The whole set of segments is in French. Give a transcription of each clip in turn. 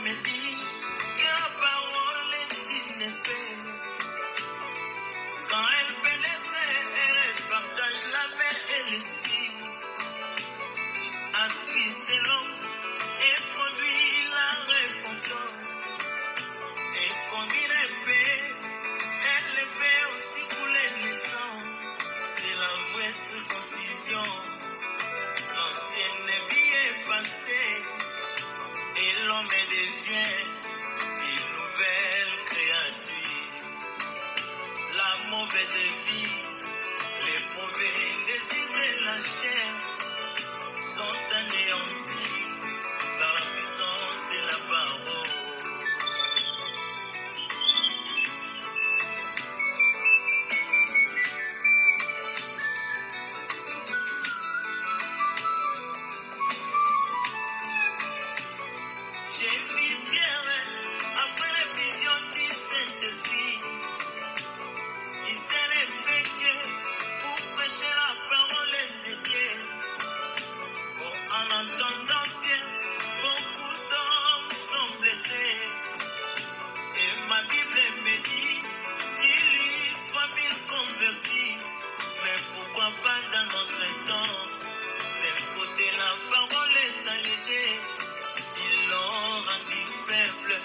me dit que la parole est une épée. Quand elle pénètre, elle partage la main et l'esprit. Attriste l'homme et produit la repentance. Et comme une épée, elle fait aussi couler le sang. C'est la vraie circoncision. L'ancienne vie est passée et l'homme devient une nouvelle créature. La mauvaise vie, les mauvais désirs de la chair sont anéantis par la puissance de la parole. J'ai vu Pierre après la vision du Saint-Esprit. Il s'est levé pour prêcher la parole de Dieu. En entendant bien, beaucoup d'hommes sont blessés. Et ma Bible me dit qu'il y a 3000 convertis. Mais pourquoi pas dans notre temps? D'un côté, la parole est allégée. Ils l'ont rendu faible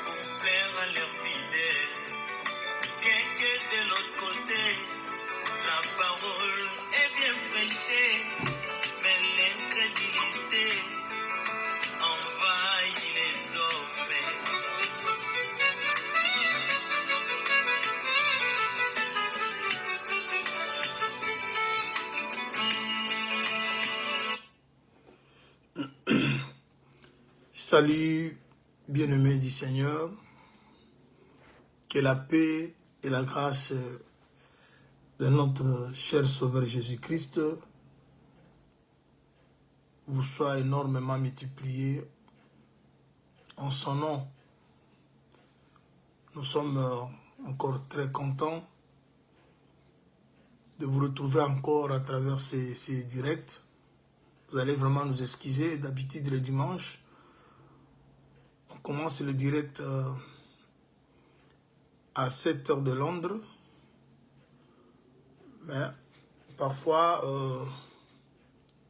pour plaire à leurs fidèles. Bien que de l'autre côté, la parole est bien prêchée, mais l'incrédulité envahit les hommes. Salut, bien-aimés du Seigneur, que la paix et la grâce de notre cher Sauveur Jésus-Christ vous soient énormément multipliés en son nom. Nous sommes encore très contents de vous retrouver encore à travers ces directs. Vous allez vraiment nous excuser, d'habitude le dimanche. On commence le direct à 7 heures de Londres. Mais parfois,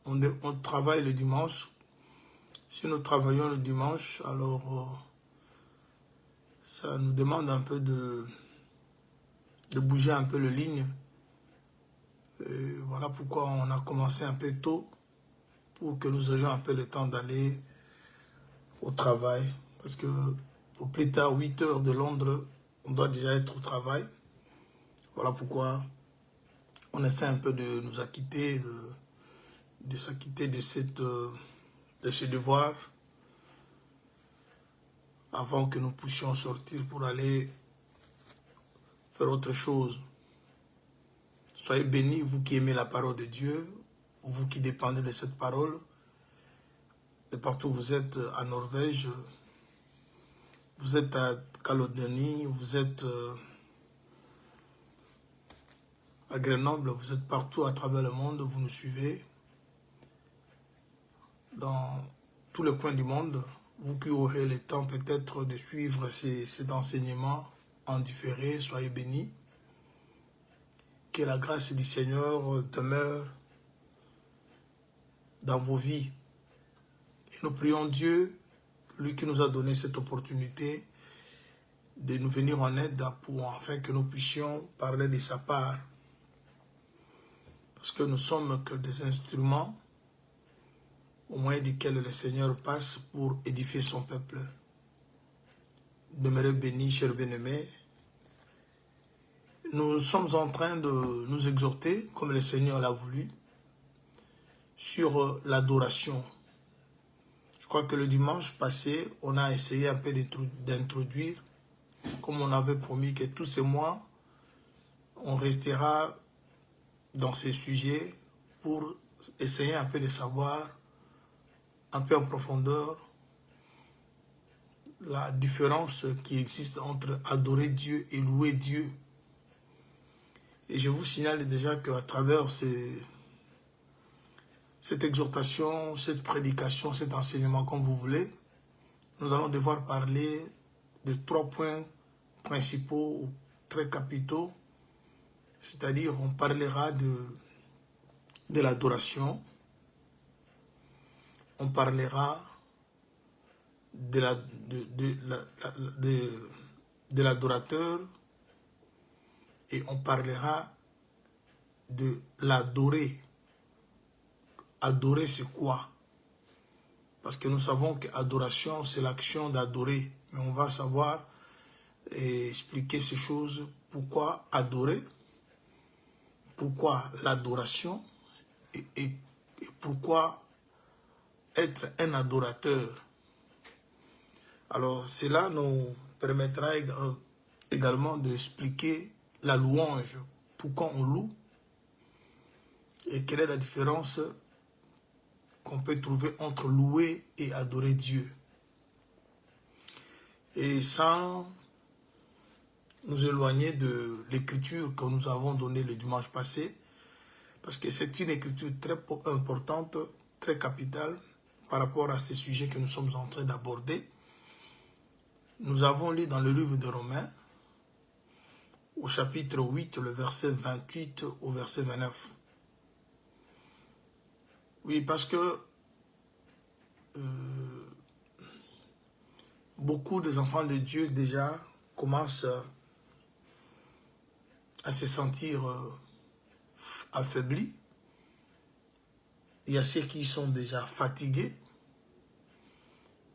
on travaille le dimanche. Si nous travaillons le dimanche, alors ça nous demande un peu de bouger un peu les lignes. Et voilà pourquoi on a commencé un peu tôt, pour que nous ayons un peu le temps d'aller au travail. Parce que au plus tard, 8 heures de Londres, on doit déjà être au travail. Voilà pourquoi on essaie un peu de nous acquitter, de s'acquitter de ce devoir, avant que nous puissions sortir pour aller faire autre chose. Soyez bénis, vous qui aimez la parole de Dieu, vous qui dépendez de cette parole, de partout où vous êtes, à Norvège, vous êtes à Calédonie, vous êtes à Grenoble, vous êtes partout à travers le monde, vous nous suivez dans tous les coins du monde. Vous qui aurez le temps peut-être de suivre cet enseignement en différé, soyez bénis. Que la grâce du Seigneur demeure dans vos vies. Et nous prions Dieu, lui qui nous a donné cette opportunité de nous venir en aide afin que nous puissions parler de sa part. Parce que nous sommes que des instruments au moyen desquels le Seigneur passe pour édifier son peuple. Demeurez bénis, chers bien-aimés. Nous sommes en train de nous exhorter, comme le Seigneur l'a voulu, sur l'adoration. Je crois que le dimanche passé, on a essayé un peu d'introduire, comme on avait promis que tous ces mois, on restera dans ces sujets pour essayer un peu de savoir, un peu en profondeur, la différence qui existe entre adorer Dieu et louer Dieu. Et je vous signale déjà qu'à travers cette exhortation, cette prédication, cet enseignement, comme vous voulez, nous allons devoir parler de 3 points principaux ou très capitaux. C'est-à-dire, on parlera de l'adoration, on parlera de l'adorateur et on parlera de l'adorer. Adorer, c'est quoi? Parce que nous savons que adoration, c'est l'action d'adorer. Mais on va savoir et expliquer ces choses. Pourquoi adorer? Pourquoi l'adoration? Et pourquoi être un adorateur? Alors, cela nous permettra également d'expliquer la louange. Pourquoi on loue? Et quelle est la différence qu'on peut trouver entre louer et adorer Dieu. Et sans nous éloigner de l'écriture que nous avons donnée le dimanche passé, parce que c'est une écriture très importante, très capitale par rapport à ces sujets que nous sommes en train d'aborder. Nous avons lu dans le livre de Romains, au chapitre 8, le verset 28 au verset 29. Oui, parce que beaucoup des enfants de Dieu déjà commencent à se sentir affaiblis. Il y a ceux qui sont déjà fatigués.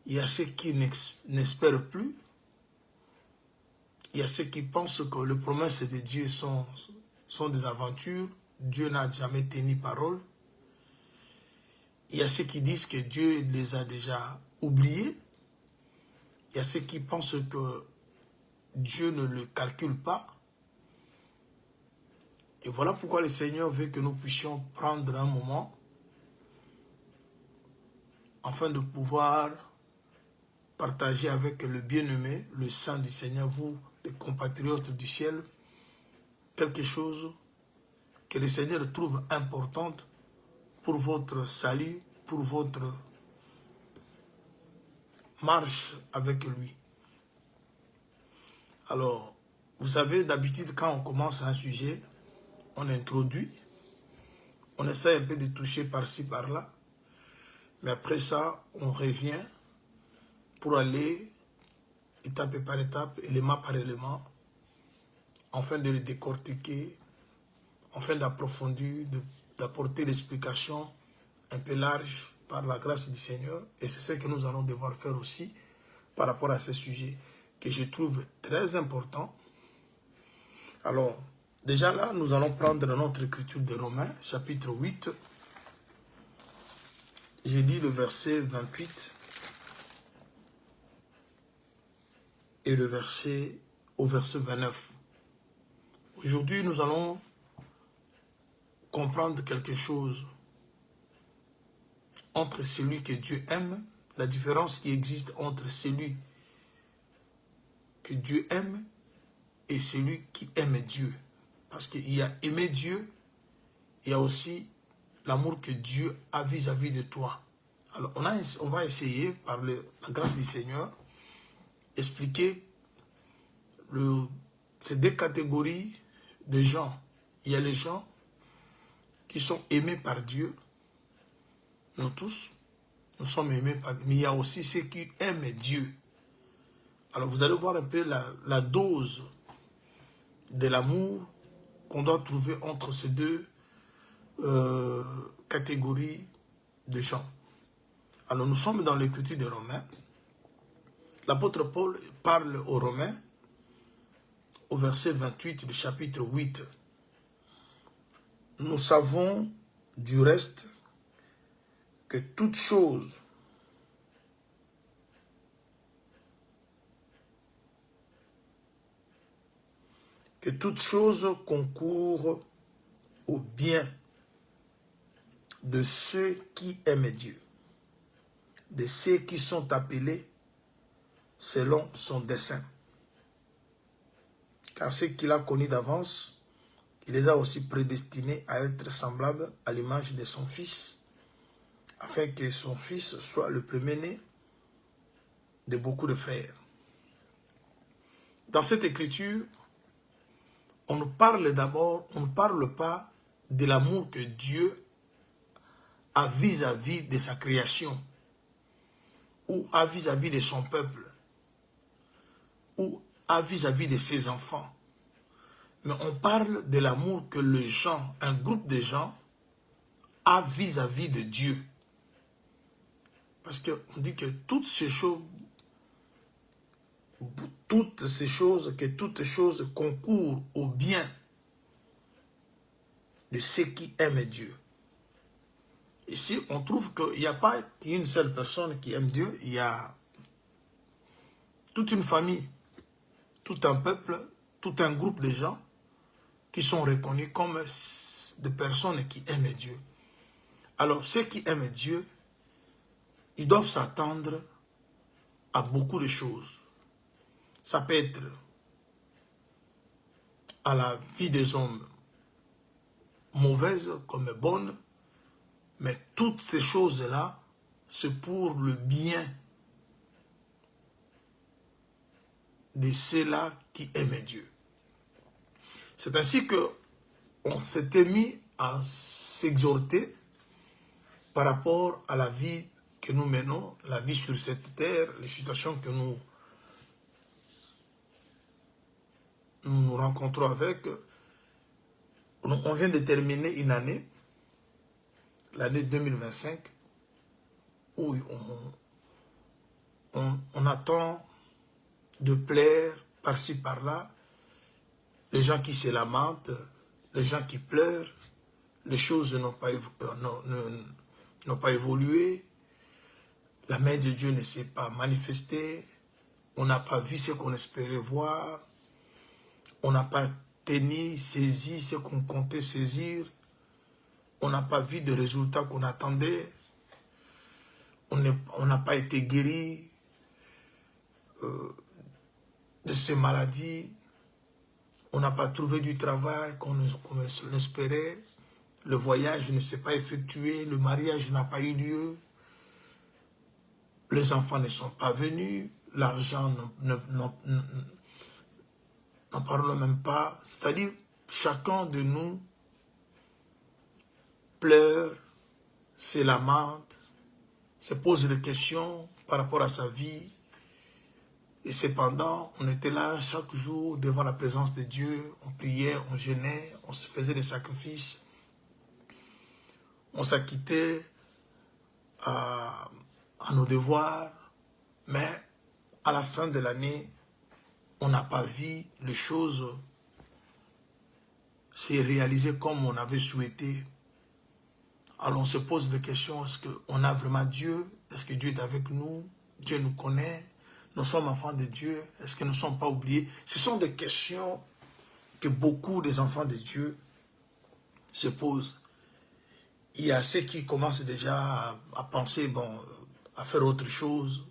Il y a ceux qui n'espèrent plus. Il y a ceux qui pensent que les promesses de Dieu sont des aventures. Dieu n'a jamais tenu parole. Il y a ceux qui disent que Dieu les a déjà oubliés. Il y a ceux qui pensent que Dieu ne le calcule pas. Et voilà pourquoi le Seigneur veut que nous puissions prendre un moment afin de pouvoir partager avec le bien-aimé, le Saint du Seigneur, vous, les compatriotes du ciel, quelque chose que le Seigneur trouve importante pour votre salut, pour votre marche avec lui. Alors, vous savez, d'habitude, quand on commence un sujet, on introduit, on essaie un peu de toucher par-ci, par-là, mais après ça, on revient pour aller étape par étape, élément par élément, afin de le décortiquer, afin d'approfondir, d'apporter l'explication un peu large par la grâce du Seigneur. Et c'est ce que nous allons devoir faire aussi par rapport à ce sujet que je trouve très important. Alors, déjà là, nous allons prendre notre écriture de Romains, chapitre 8. J'ai lu le verset 28 et le verset au verset 29. Aujourd'hui, nous allons comprendre quelque chose entre celui que Dieu aime, la différence qui existe entre celui que Dieu aime et celui qui aime Dieu. Parce qu'il y a aimer Dieu, il y a aussi l'amour que Dieu a vis-à-vis de toi. Alors, on va essayer, par la grâce du Seigneur, expliquer ces deux catégories de gens. Il y a les gens qui sont aimés par Dieu. Nous tous, nous sommes aimés par Dieu. Mais il y a aussi ceux qui aiment Dieu. Alors, vous allez voir un peu la dose de l'amour qu'on doit trouver entre ces deux catégories de gens. Alors, nous sommes dans l'écriture des Romains. L'apôtre Paul parle aux Romains au verset 28 du chapitre 8. Nous savons du reste que toute chose concourt au bien de ceux qui aiment Dieu, de ceux qui sont appelés selon son dessein. Car ceux qu'il a connus d'avance, il les a aussi prédestinés à être semblables à l'image de son Fils, afin que son Fils soit le premier-né de beaucoup de frères. Dans cette écriture, on nous parle d'abord, on ne parle pas de l'amour que Dieu a vis-à-vis de sa création, ou a vis-à-vis de son peuple, ou a vis-à-vis de ses enfants. Mais on parle de l'amour que les gens, un groupe de gens, a vis-à-vis de Dieu. Parce qu'on dit que toutes ces choses concourent au bien de ceux qui aiment Dieu. Ici, on trouve qu'il n'y a pas une seule personne qui aime Dieu, il y a toute une famille, tout un peuple, tout un groupe de gens qui sont reconnus comme des personnes qui aiment Dieu. Alors, ceux qui aiment Dieu, ils doivent s'attendre à beaucoup de choses. Ça peut être à la vie des hommes mauvaise comme bonne, mais toutes ces choses-là, c'est pour le bien de ceux-là qui aiment Dieu. C'est ainsi qu'on s'était mis à s'exhorter par rapport à la vie que nous menons, la vie sur cette terre, les situations que nous rencontrons avec. On vient de terminer une année, l'année 2025, où on attend de plaire par-ci, par-là, les gens qui se lamentent, les gens qui pleurent, les choses n'ont pas évolué, la main de Dieu ne s'est pas manifestée, on n'a pas vu ce qu'on espérait voir, on n'a pas tenu, saisi ce qu'on comptait saisir, on n'a pas vu de résultats qu'on attendait, on n'a pas été guéri de ces maladies, on n'a pas trouvé du travail qu'on espérait, le voyage ne s'est pas effectué, le mariage n'a pas eu lieu, les enfants ne sont pas venus, l'argent n'en parlons même pas. C'est-à-dire, chacun de nous pleure, se lamente, se pose des questions par rapport à sa vie. Et cependant, on était là chaque jour devant la présence de Dieu, on priait, on jeûnait, on se faisait des sacrifices, on s'acquittait à nos devoirs, mais à la fin de l'année, on n'a pas vu les choses se réaliser comme on avait souhaité. Alors on se pose des questions, est-ce qu'on a vraiment Dieu? Est-ce que Dieu est avec nous? Dieu nous connaît? Nous sommes enfants de Dieu? Est-ce que nous ne sommes pas oubliés? Ce sont des questions que beaucoup des enfants de Dieu se posent. Il y a ceux qui commencent déjà à penser, bon, à faire autre chose,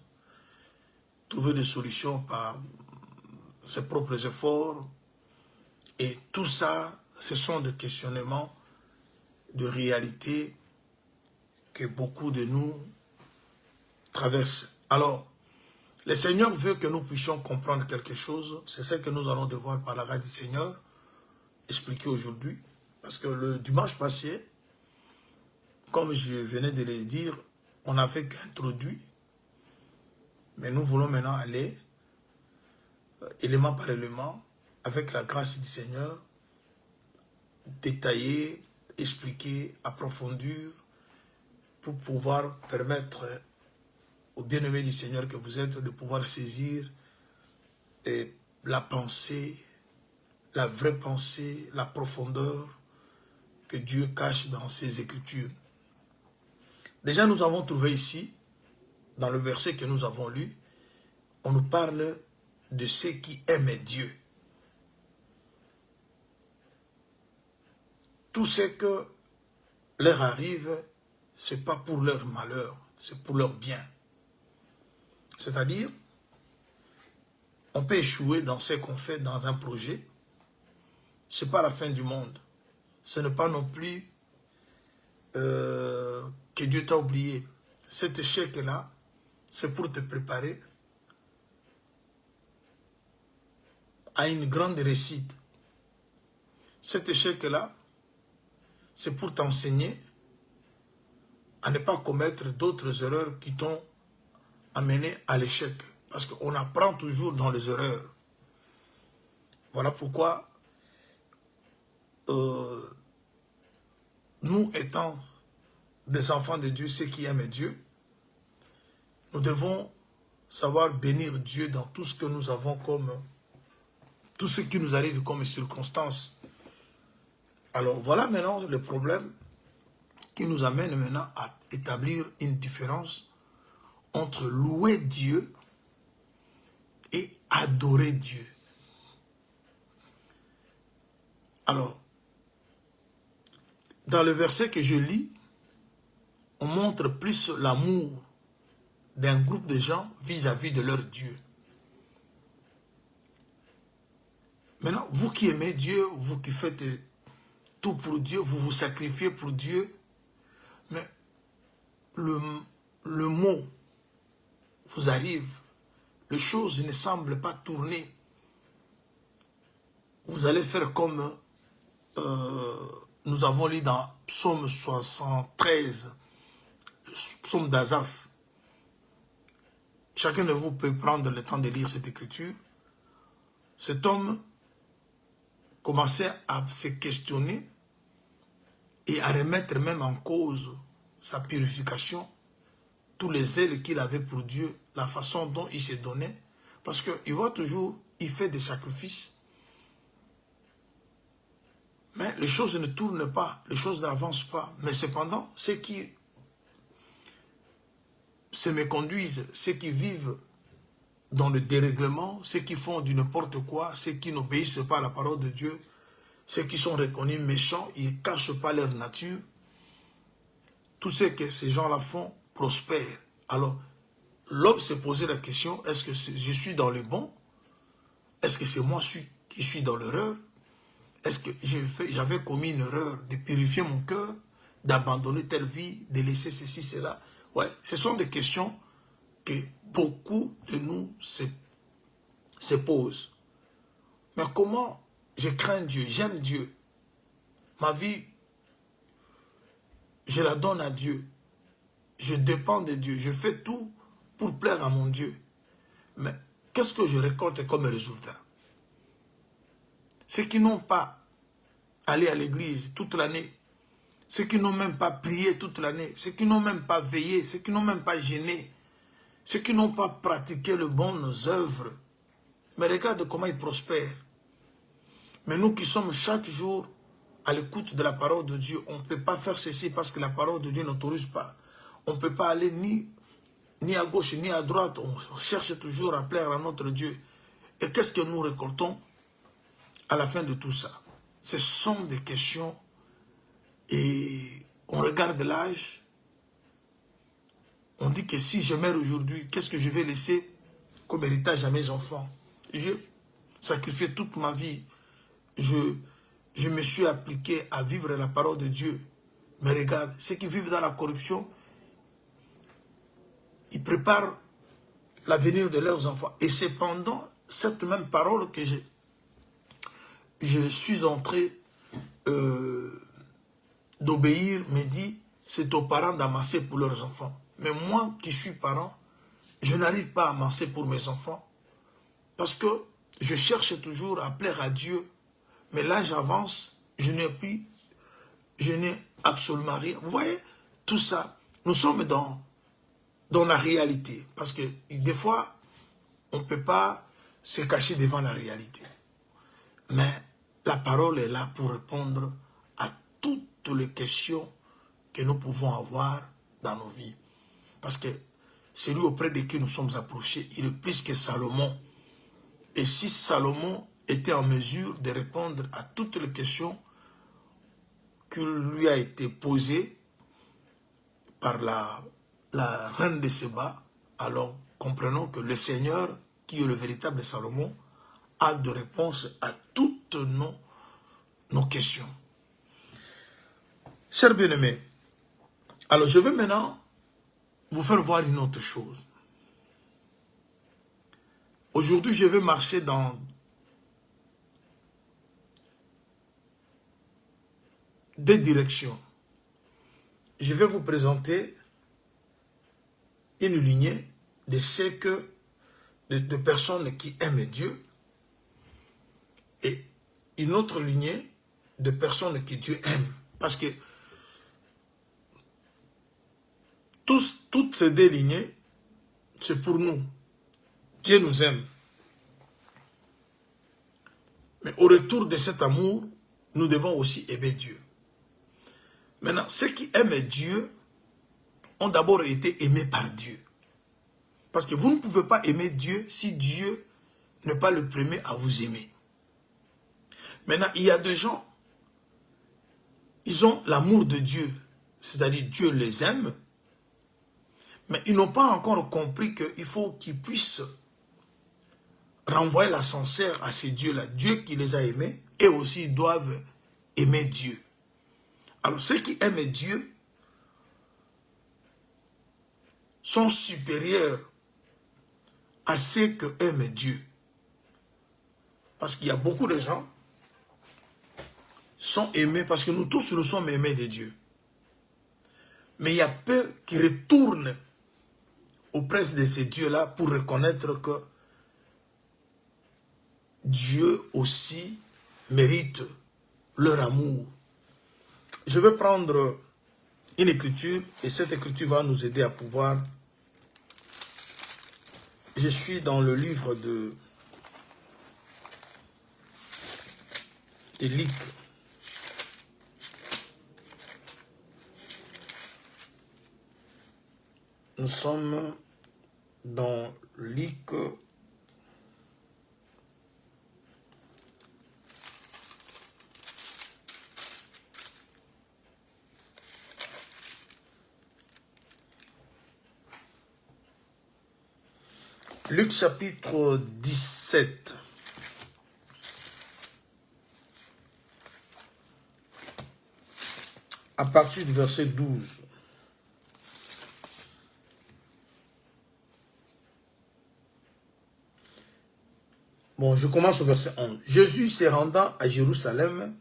trouver des solutions par ses propres efforts. Et tout ça, ce sont des questionnements de réalité que beaucoup de nous traversent. Alors, le Seigneur veut que nous puissions comprendre quelque chose. C'est ce que nous allons devoir, par la grâce du Seigneur, expliquer aujourd'hui. Parce que le dimanche passé, comme je venais de le dire, on n'avait qu'introduit. Mais nous voulons maintenant aller, élément par élément, avec la grâce du Seigneur, détailler, expliquer, approfondir, pour pouvoir permettre aux bien-aimés du Seigneur que vous êtes de pouvoir saisir la pensée, la vraie pensée, la profondeur que Dieu cache dans ses Écritures. Déjà, nous avons trouvé ici, dans le verset que nous avons lu, on nous parle de ceux qui aiment Dieu. Tout ce que leur arrive, ce n'est pas pour leur malheur, c'est pour leur bien. C'est-à-dire, on peut échouer dans ce qu'on fait dans un projet. Ce n'est pas la fin du monde. Ce n'est pas non plus que Dieu t'a oublié. Cet échec-là, c'est pour te préparer à une grande réussite. Cet échec-là, c'est pour t'enseigner à ne pas commettre d'autres erreurs qui t'ont amené à l'échec. Parce qu'on apprend toujours dans les erreurs. Voilà pourquoi nous étant des enfants de Dieu, ceux qui aiment Dieu, nous devons savoir bénir Dieu dans tout ce que nous avons comme, tout ce qui nous arrive comme circonstances. Alors voilà maintenant le problème qui nous amène maintenant à établir une différence entre louer Dieu et adorer Dieu. Alors, dans le verset que je lis, on montre plus l'amour d'un groupe de gens vis-à-vis de leur Dieu. Maintenant, vous qui aimez Dieu, vous qui faites tout pour Dieu, vous vous sacrifiez pour Dieu, mais le mot vous arrive, les choses ne semblent pas tourner. Vous allez faire comme nous avons lu dans Psaume 73, Psaume d'Azaph. Chacun de vous peut prendre le temps de lire cette écriture. Cet homme commençait à se questionner et à remettre même en cause sa purification, tous les zèles qu'il avait pour Dieu, la façon dont il se donnait. Parce qu'il voit toujours, il fait des sacrifices. Mais les choses ne tournent pas, les choses n'avancent pas. Mais cependant, ceux qui se méconduisent, ceux qui vivent dans le dérèglement, ceux qui font du n'importe quoi, ceux qui n'obéissent pas à la parole de Dieu, ceux qui sont reconnus méchants, ils ne cachent pas leur nature. Tout ce que ces gens-là font prospère. Alors, l'homme s'est posé la question, est-ce que je suis dans le bon? Est-ce que c'est moi qui suis dans l'erreur? Est-ce que j'avais commis une erreur de purifier mon cœur, d'abandonner telle vie, de laisser ceci, cela? Ouais, ce sont des questions que beaucoup de nous se posent. Mais comment je crains Dieu, j'aime Dieu, ma vie, je la donne à Dieu, je dépends de Dieu, je fais tout pour plaire à mon Dieu. Mais qu'est-ce que je récolte comme résultat? Ceux qui n'ont pas allé à l'église toute l'année, ceux qui n'ont même pas prié toute l'année, ceux qui n'ont même pas veillé, ceux qui n'ont même pas gêné, ceux qui n'ont pas pratiqué les bonnes œuvres, mais regarde comment ils prospèrent. Mais nous qui sommes chaque jour à l'écoute de la parole de Dieu, on ne peut pas faire ceci parce que la parole de Dieu n'autorise pas. On ne peut pas aller ni à gauche ni à droite, on cherche toujours à plaire à notre Dieu. Et qu'est-ce que nous récoltons à la fin de tout ça? Ce sont des questions et on regarde l'âge. On dit que si je meurs aujourd'hui, qu'est-ce que je vais laisser comme héritage à mes enfants? J'ai sacrifié toute ma vie. Je me suis appliqué à vivre la parole de Dieu. Mais regarde, ceux qui vivent dans la corruption, ils préparent l'avenir de leurs enfants. Et c'est pendant cette même parole que je suis en train d'obéir, me dit, c'est aux parents d'amasser pour leurs enfants. Mais moi qui suis parent, je n'arrive pas à amasser pour mes enfants. Parce que je cherche toujours à plaire à Dieu. Mais là, j'avance, je n'ai absolument rien. Vous voyez, tout ça, nous sommes dans la réalité. Parce que des fois, on ne peut pas se cacher devant la réalité. Mais la parole est là pour répondre à toutes les questions que nous pouvons avoir dans nos vies. Parce que celui auprès de qui nous sommes approchés, il est plus que Salomon. Et si Salomon était en mesure de répondre à toutes les questions qui lui a été posées par la reine de Séba, alors comprenons que le Seigneur, qui est le véritable Salomon, a de réponses à toutes nos questions. Chers bien-aimés, alors je vais maintenant vous faire voir une autre chose. Aujourd'hui, je vais marcher dans deux directions. Je vais vous présenter une lignée de ce que de personnes qui aiment Dieu et une autre lignée de personnes que Dieu aime. Parce que toutes ces deux lignées, c'est pour nous. Dieu nous aime. Mais au retour de cet amour, nous devons aussi aimer Dieu. Maintenant, ceux qui aiment Dieu ont d'abord été aimés par Dieu. Parce que vous ne pouvez pas aimer Dieu si Dieu n'est pas le premier à vous aimer. Maintenant, il y a des gens, ils ont l'amour de Dieu, c'est-à-dire Dieu les aime, mais ils n'ont pas encore compris qu'il faut qu'ils puissent renvoyer l'ascenseur à ces dieux-là. Dieu qui les a aimés, et aussi ils doivent aimer Dieu. Alors ceux qui aiment Dieu sont supérieurs à ceux qui aiment Dieu. Parce qu'il y a beaucoup de gens qui sont aimés, parce que nous tous nous sommes aimés de Dieu. Mais il y a peu qui retournent auprès de ces dieux-là pour reconnaître que Dieu aussi mérite leur amour. Je vais prendre une écriture et cette écriture va nous aider à pouvoir... Je suis dans le livre de Luc. Nous sommes dans Luc. Luc chapitre 17. À partir du verset 12. Bon, je commence au verset 11. Jésus se rendant à Jérusalem,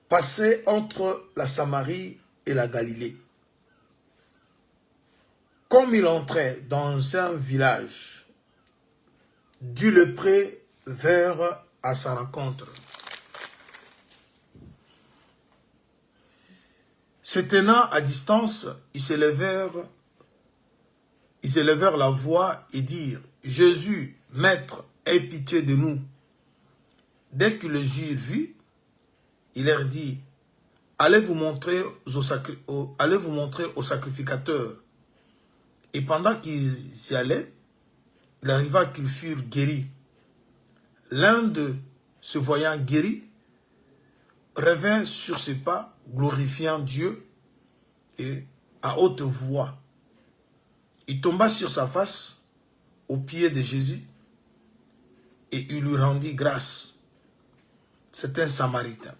passait entre la Samarie et la Galilée. Comme il entrait dans un village, du lépreux vers à sa rencontre. Se tenant à distance, ils s'élevèrent la voix et dirent, Jésus, Maître, aie pitié de nous. Dès qu'ils les eurent vus, il leur dit, allez vous montrer au sacrificateur. Et pendant qu'ils y allaient, il arriva qu'ils furent guéris. L'un d'eux, se voyant guéri, revint sur ses pas, glorifiant Dieu, et à haute voix. Il tomba sur sa face, aux pieds de Jésus, et il lui rendit grâce. C'est un Samaritain.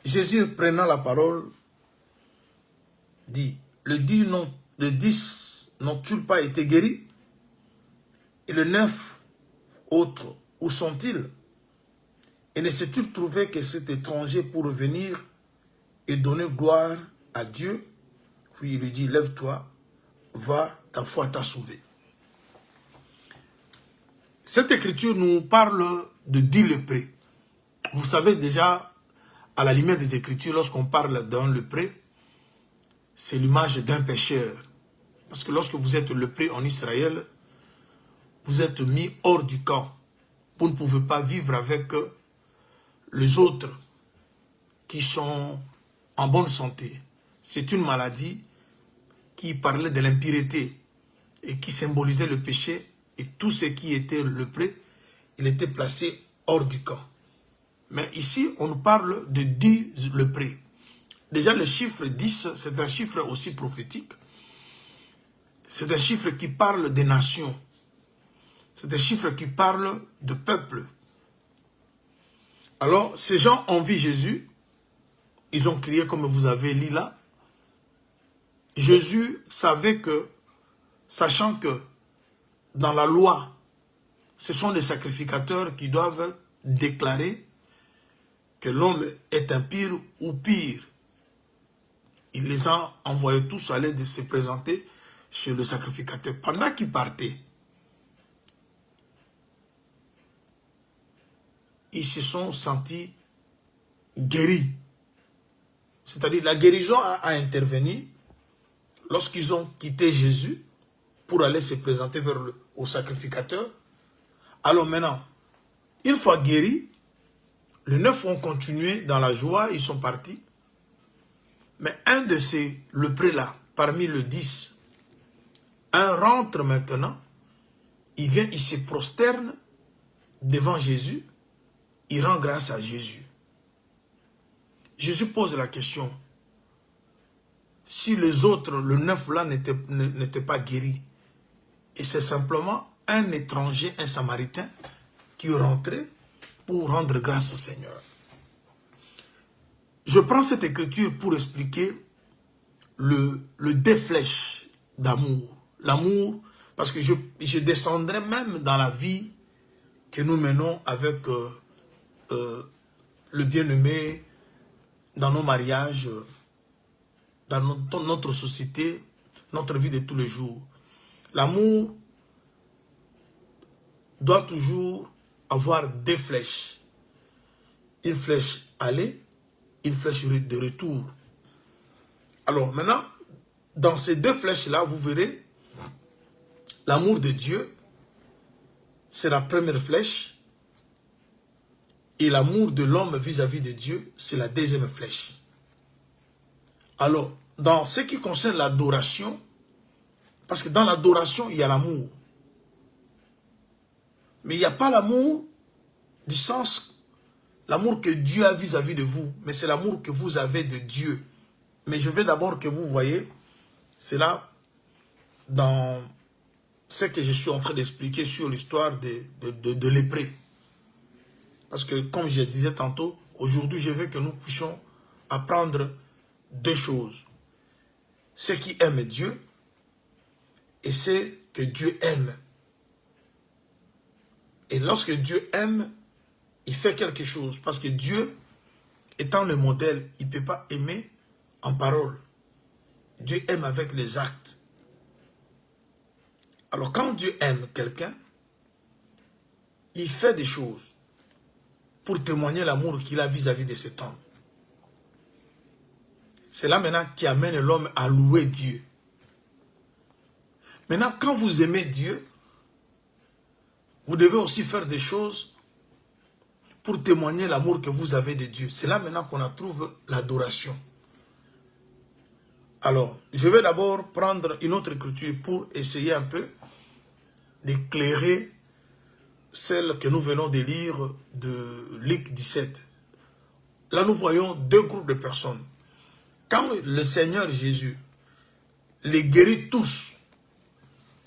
Jésus, prenant la parole, dit, les 10 n'ont-ils pas été guéris? Et les 9 autres, où sont-ils? Et ne s'est-il trouvé que cet étranger pour venir et donner gloire à Dieu? Puis il lui dit, lève-toi, va, ta foi t'a sauvé. Cette écriture nous parle de 10 lépreux. Vous savez déjà, à la lumière des Écritures, lorsqu'on parle d'un lépreux, c'est l'image d'un pécheur. Parce que lorsque vous êtes lépreux en Israël, vous êtes mis hors du camp. Vous ne pouvez pas vivre avec les autres qui sont en bonne santé. C'est une maladie qui parlait de l'impureté et qui symbolisait le péché. Et tout ce qui était lépreux, il était placé hors du camp. Mais ici, on nous parle de 10 lépreux. Déjà, le chiffre 10, c'est un chiffre aussi prophétique. C'est un chiffre qui parle des nations. C'est un chiffre qui parle de peuple. Alors, ces gens ont vu Jésus. Ils ont crié comme vous avez lu là. Jésus savait que, sachant que dans la loi, ce sont les sacrificateurs qui doivent déclarer que l'homme est impur ou pire. Il les a envoyés tous à l'aide de se présenter chez le sacrificateur. Pendant qu'ils partaient, ils se sont sentis guéris. C'est-à-dire la guérison a intervenu lorsqu'ils ont quitté Jésus pour aller se présenter au sacrificateur. Alors maintenant, une fois guéris, les 9 ont continué dans la joie, ils sont partis. Mais un de ces lépreux-là, parmi les 10, un rentre maintenant, il vient, il se prosterne devant Jésus, il rend grâce à Jésus. Jésus pose la question, si les autres, le 9 là, n'étaient pas guéris, et c'est simplement un étranger, un samaritain, qui est rentré pour rendre grâce au Seigneur. Je prends cette écriture pour expliquer le déflèche d'amour. L'amour, parce que je descendrai même dans la vie que nous menons avec le bien-aimé, dans nos mariages, dans notre société, notre vie de tous les jours. L'amour doit toujours avoir deux flèches. Une flèche aller, une flèche de retour. Alors maintenant, dans ces deux flèches-là, vous verrez, l'amour de Dieu, c'est la première flèche, et l'amour de l'homme vis-à-vis de Dieu, c'est la deuxième flèche. Alors, dans ce qui concerne l'adoration, parce que dans l'adoration, il y a l'amour. Mais il n'y a pas l'amour du sens, l'amour que Dieu a vis-à-vis de vous, mais c'est l'amour que vous avez de Dieu. Mais je veux d'abord que vous voyez, c'est là, dans ce que je suis en train d'expliquer sur l'histoire de lépreux. Parce que, comme je disais tantôt, aujourd'hui, je veux que nous puissions apprendre deux choses. Ce qui aime Dieu et ce que Dieu aime. Et lorsque Dieu aime, il fait quelque chose. Parce que Dieu, étant le modèle, il ne peut pas aimer en parole. Dieu aime avec les actes. Alors quand Dieu aime quelqu'un, il fait des choses pour témoigner l'amour qu'il a vis-à-vis de cet homme. C'est là maintenant qui amène l'homme à louer Dieu. Maintenant, quand vous aimez Dieu, vous devez aussi faire des choses pour témoigner l'amour que vous avez de Dieu. C'est là maintenant qu'on trouve l'adoration. Alors, je vais d'abord prendre une autre écriture pour essayer un peu d'éclairer celle que nous venons de lire de Luc 17. Là, nous voyons deux groupes de personnes. Quand le Seigneur Jésus les guérit tous,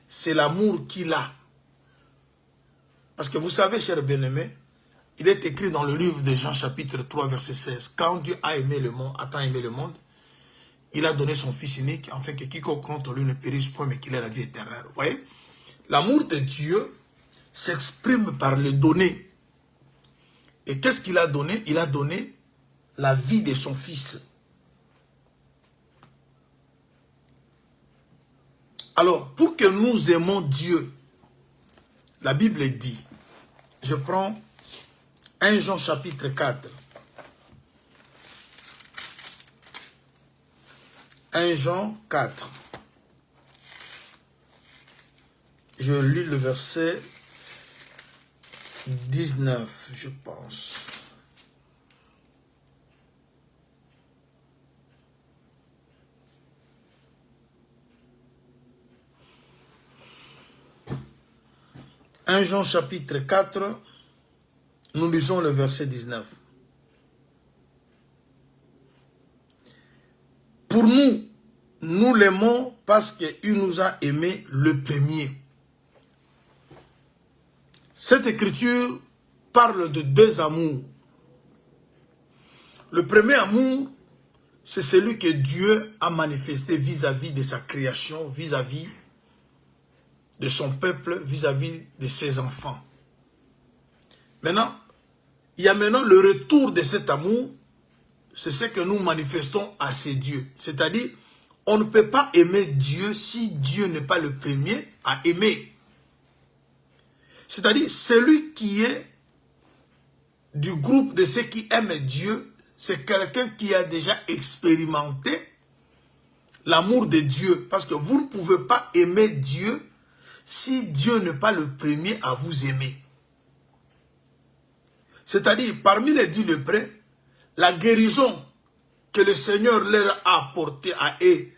c'est l'amour qu'il a. Parce que vous savez, chers bien-aimés, il est écrit dans le livre de Jean chapitre 3, verset 16. Quand Dieu a aimé le monde, a tant aimé le monde, il a donné son Fils unique, afin que quiconque compte en lui ne périsse point, mais qu'il ait la vie éternelle. Vous voyez? L'amour de Dieu s'exprime par le donner. Et qu'est-ce qu'il a donné? Il a donné la vie de son Fils. Alors, pour que nous aimons Dieu, la Bible dit, je prends 1 Jean chapitre 4. 1 Jean 4. Je lis le verset 19, je pense. « 1 Jean chapitre 4, nous lisons le verset 19. « Pour nous, nous l'aimons parce qu'il nous a aimés le premier. » Cette écriture parle de deux amours. Le premier amour, c'est celui que Dieu a manifesté vis-à-vis de sa création, vis-à-vis de son peuple, vis-à-vis de ses enfants. Maintenant, il y a maintenant le retour de cet amour. C'est ce que nous manifestons à ces dieux. C'est-à-dire, on ne peut pas aimer Dieu si Dieu n'est pas le premier à aimer. C'est-à-dire, celui qui est du groupe de ceux qui aiment Dieu, c'est quelqu'un qui a déjà expérimenté l'amour de Dieu. Parce que vous ne pouvez pas aimer Dieu si Dieu n'est pas le premier à vous aimer. C'est-à-dire, parmi les 10 lépreux, la guérison que le Seigneur leur a apportée à eux,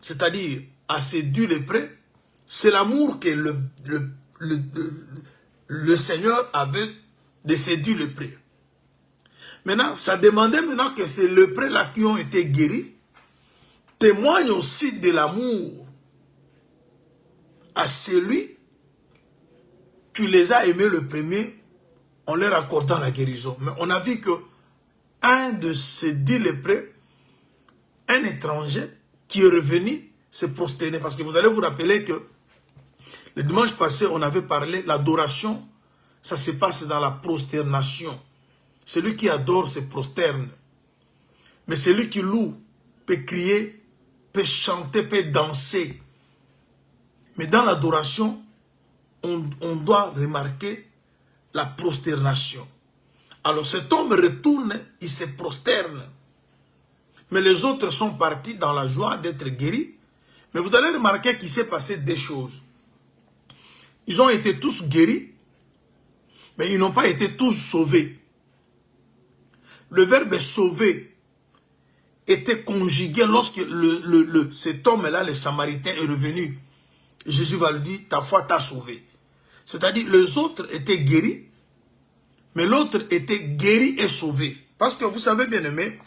c'est-à-dire à ces 10 lépreux, c'est l'amour que le Seigneur avait de ces 10 lépreux. Maintenant, ça demandait maintenant que ces lépreux-là qui ont été guéris témoignent aussi de l'amour à celui qui les a aimés le premier en leur accordant la guérison. Mais on a vu que un de ces 10 lépreux, un étranger qui est revenu se prosterner. Parce que vous allez vous rappeler que le dimanche passé, on avait parlé, l'adoration, ça se passe dans la prosternation. Celui qui adore se prosterne. Mais celui qui loue peut crier, peut chanter, peut danser. Mais dans l'adoration, on doit remarquer la prosternation. Alors cet homme retourne, il se prosterne. Mais les autres sont partis dans la joie d'être guéris. Mais vous allez remarquer qu'il s'est passé des choses. Ils ont été tous guéris, mais ils n'ont pas été tous sauvés. Le verbe sauver était conjugué lorsque cet homme-là, le Samaritain, est revenu. Jésus va lui dire, ta foi t'a sauvé. C'est-à-dire, les autres étaient guéris, mais l'autre était guéri et sauvé. Parce que vous savez, bien aimé,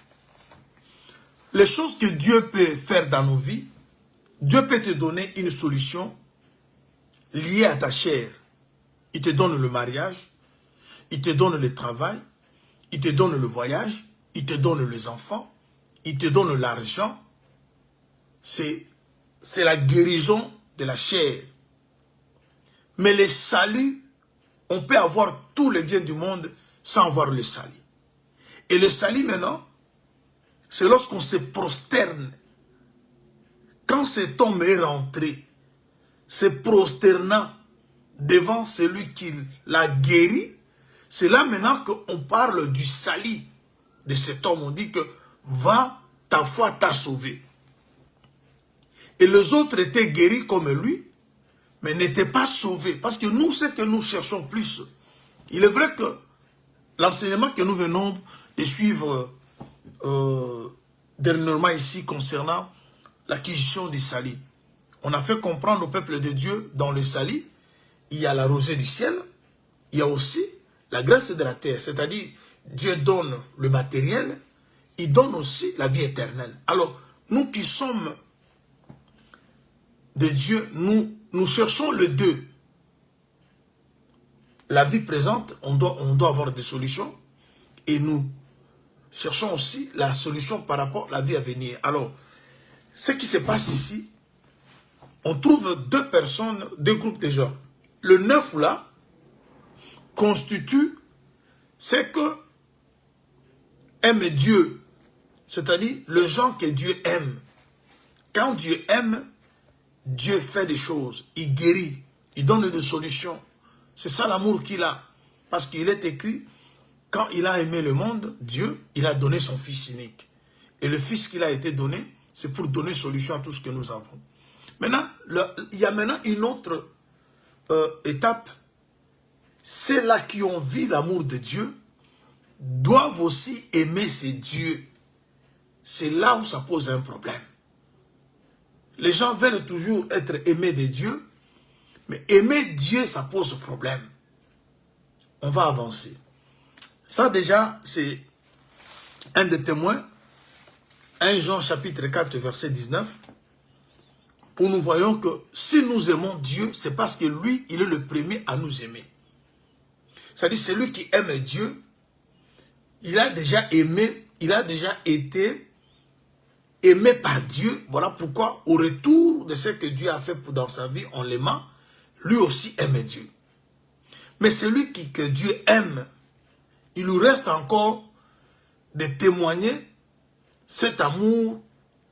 les choses que Dieu peut faire dans nos vies, Dieu peut te donner une solution liée à ta chair. Il te donne le mariage, il te donne le travail, il te donne le voyage, il te donne les enfants, il te donne l'argent. C'est la guérison de la chair. Mais le salut, on peut avoir tous les biens du monde sans avoir le salut. Et le salut maintenant, c'est lorsqu'on se prosterne. Quand cet homme est rentré, se prosternant devant celui qui l'a guéri, c'est là maintenant qu'on parle du salut de cet homme. On dit que va, ta foi t'a sauvé. Et les autres étaient guéris comme lui, mais n'étaient pas sauvés. Parce que nous, c'est que nous cherchons plus. Il est vrai que l'enseignement que nous venons de suivre dernièrement ici concernant l'acquisition du salut, on a fait comprendre au peuple de Dieu, dans le salut, il y a la rosée du ciel, il y a aussi la grâce de la terre. C'est-à-dire, Dieu donne le matériel, il donne aussi la vie éternelle. Alors, nous qui sommes de Dieu, nous cherchons les deux. La vie présente, on doit avoir des solutions. Et nous cherchons aussi la solution par rapport à la vie à venir. Alors, ce qui se passe ici, on trouve deux personnes, deux groupes de gens. Le 9 là constitue ce que aime Dieu. C'est-à-dire le gens que Dieu aime. Quand Dieu aime, Dieu fait des choses. Il guérit. Il donne des solutions. C'est ça l'amour qu'il a. Parce qu'il est écrit, quand il a aimé le monde, Dieu, il a donné son Fils unique. Et le Fils qu'il a été donné, c'est pour donner solution à tout ce que nous avons. Maintenant, il y a maintenant une autre étape. Ceux-là qui ont vu l'amour de Dieu doivent aussi aimer ces dieux. C'est là où ça pose un problème. Les gens veulent toujours être aimés de Dieu, mais aimer Dieu, ça pose problème. On va avancer. Ça déjà, c'est un des témoins. 1 Jean chapitre 4, verset 19. Où nous voyons que si nous aimons Dieu, c'est parce que lui, il est le premier à nous aimer. C'est-à-dire, celui qui aime Dieu, il a déjà aimé, il a déjà été aimé par Dieu. Voilà pourquoi, au retour de ce que Dieu a fait dans sa vie, en l'aimant, lui aussi aime Dieu. Mais celui que Dieu aime, il nous reste encore de témoigner cet amour,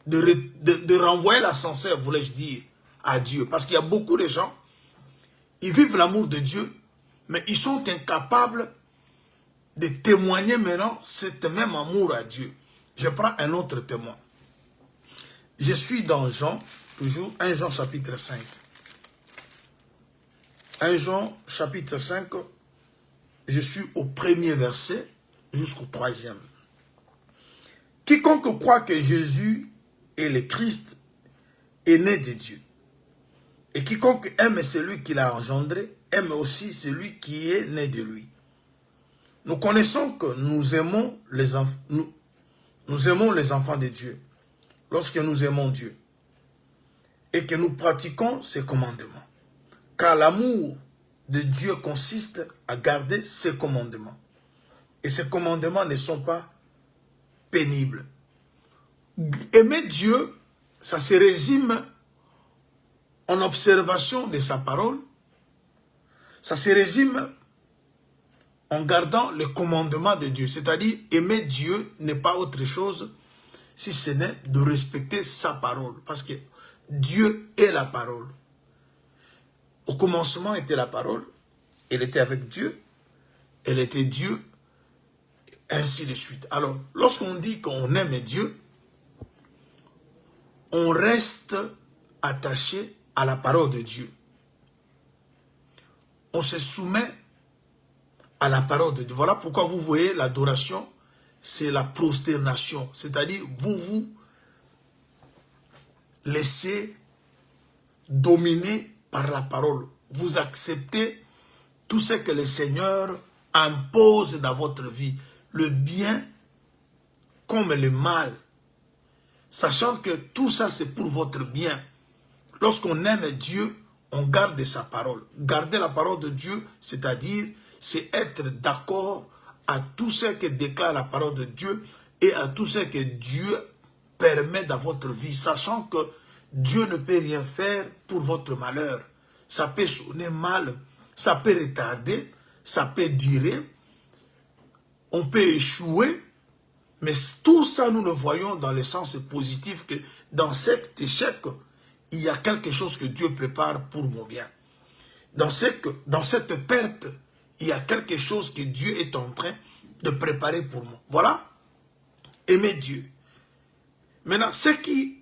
de renvoyer l'ascenseur, voulais-je dire, à Dieu. Parce qu'il y a beaucoup de gens, ils vivent l'amour de Dieu, mais ils sont incapables de témoigner maintenant cet même amour à Dieu. Je prends un autre témoin. Je suis dans Jean, toujours 1 Jean chapitre 5. 1 Jean chapitre 5, je suis au premier verset jusqu'au 3e. Quiconque croit que Jésus est le Christ est né de Dieu. Et quiconque aime celui qui l'a engendré, aime aussi celui qui est né de lui. Nous connaissons que nous aimons les enfants de Dieu lorsque nous aimons Dieu et que nous pratiquons ses commandements. Car l'amour de Dieu consiste à garder ses commandements. Et ces commandements ne sont pas pénibles. Aimer Dieu, ça se résume en observation de sa parole. Ça se résume en gardant les commandements de Dieu. C'est-à-dire, aimer Dieu n'est pas autre chose si ce n'est de respecter sa parole. Parce que Dieu est la parole. Au commencement était la parole. Elle était avec Dieu. Elle était Dieu. Ainsi de suite. Alors, lorsqu'on dit qu'on aime Dieu, on reste attaché à la parole de Dieu. On se soumet à la parole de Dieu. Voilà pourquoi vous voyez l'adoration, c'est la prosternation. C'est-à-dire, vous vous laissez dominer par la parole. Vous acceptez tout ce que le Seigneur impose dans votre vie. Le bien comme le mal. Sachant que tout ça, c'est pour votre bien. Lorsqu'on aime Dieu, on garde sa parole. Garder la parole de Dieu, c'est-à-dire, c'est être d'accord à tout ce que déclare la parole de Dieu et à tout ce que Dieu permet dans votre vie, sachant que Dieu ne peut rien faire pour votre malheur. Ça peut sonner mal, ça peut retarder, ça peut durer, on peut échouer, mais tout ça, nous le voyons dans le sens positif que dans cet échec, il y a quelque chose que Dieu prépare pour mon bien. Dans cette perte, il y a quelque chose que Dieu est en train de préparer pour moi. Voilà, aimer Dieu. Maintenant, ce qui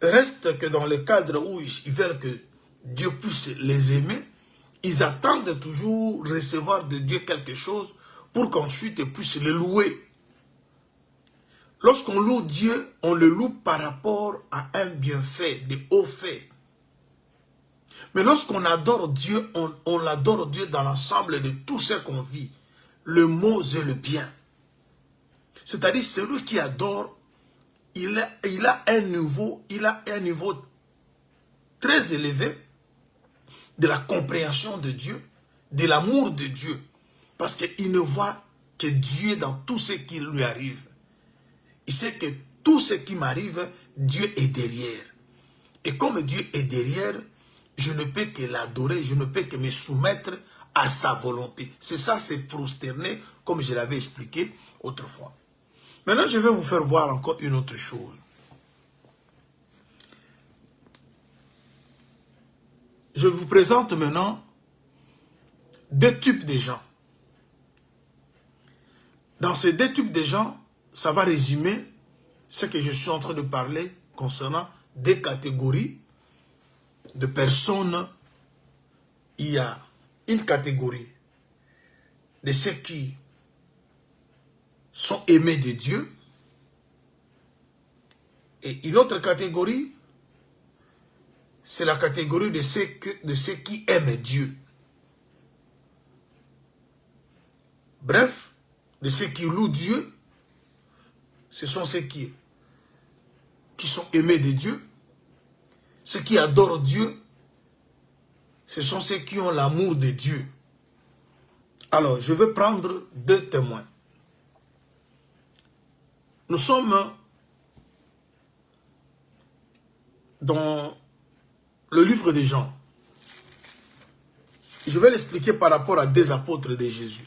reste que dans le cadre où ils veulent que Dieu puisse les aimer, ils attendent toujours recevoir de Dieu quelque chose pour qu'ensuite ils puissent le louer. Lorsqu'on loue Dieu, on le loue par rapport à un bienfait, des hauts faits. Mais lorsqu'on adore Dieu, on l'adore Dieu dans l'ensemble de tout ce qu'on vit. Le mot et le bien. C'est-à-dire, celui qui adore, il a un niveau très élevé de la compréhension de Dieu, de l'amour de Dieu. Parce qu'il ne voit que Dieu dans tout ce qui lui arrive. Il sait que tout ce qui m'arrive, Dieu est derrière. Et comme Dieu est derrière, je ne peux que l'adorer, je ne peux que me soumettre à sa volonté. C'est ça, c'est prosterner, comme je l'avais expliqué autrefois. Maintenant, je vais vous faire voir encore une autre chose. Je vous présente maintenant deux types de gens. Dans ces deux types de gens, ça va résumer ce que je suis en train de parler concernant des catégories de personnes. Il y a une catégorie de ceux qui sont aimés de Dieu et une autre catégorie, c'est la catégorie de ceux qui aiment Dieu. Bref, de ceux qui louent Dieu, ce sont ceux qui sont aimés de Dieu. Ceux qui adorent Dieu, ce sont ceux qui ont l'amour de Dieu. Alors, je vais prendre deux témoins. Nous sommes dans le livre de Jean. Je vais l'expliquer par rapport à des apôtres de Jésus.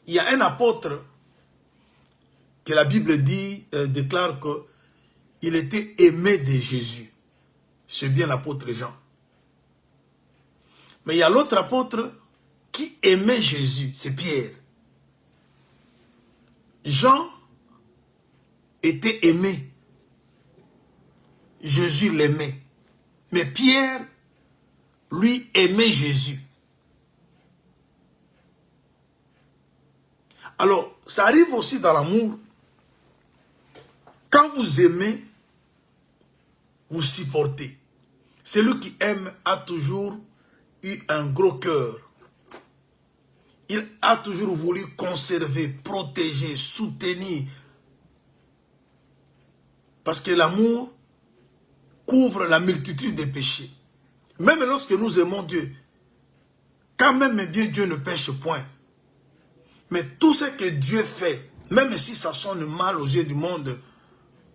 Il y a un apôtre que la Bible dit, déclare qu'il était aimé de Jésus. C'est bien l'apôtre Jean. Mais il y a l'autre apôtre qui aimait Jésus, c'est Pierre. Jean était aimé. Jésus l'aimait. Mais Pierre, lui, aimait Jésus. Alors, ça arrive aussi dans l'amour. Quand vous aimez, vous supportez. Celui qui aime a toujours eu un gros cœur. Il a toujours voulu conserver, protéger, soutenir. Parce que l'amour couvre la multitude des péchés. Même lorsque nous aimons Dieu, quand même bien Dieu ne pêche point. Mais tout ce que Dieu fait, même si ça sonne mal aux yeux du monde,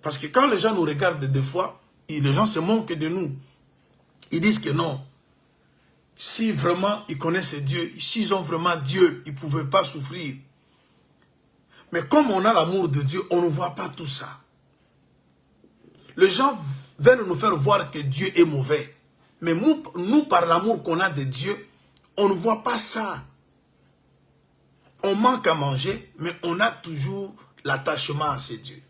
parce que quand les gens nous regardent des fois, les gens se moquent de nous. Ils disent que non. Si vraiment ils connaissent Dieu, s'ils ont vraiment Dieu, ils ne pouvaient pas souffrir. Mais comme on a l'amour de Dieu, on ne voit pas tout ça. Les gens veulent nous faire voir que Dieu est mauvais. Mais nous par l'amour qu'on a de Dieu, on ne voit pas ça. On manque à manger, mais on a toujours l'attachement à ces dieux.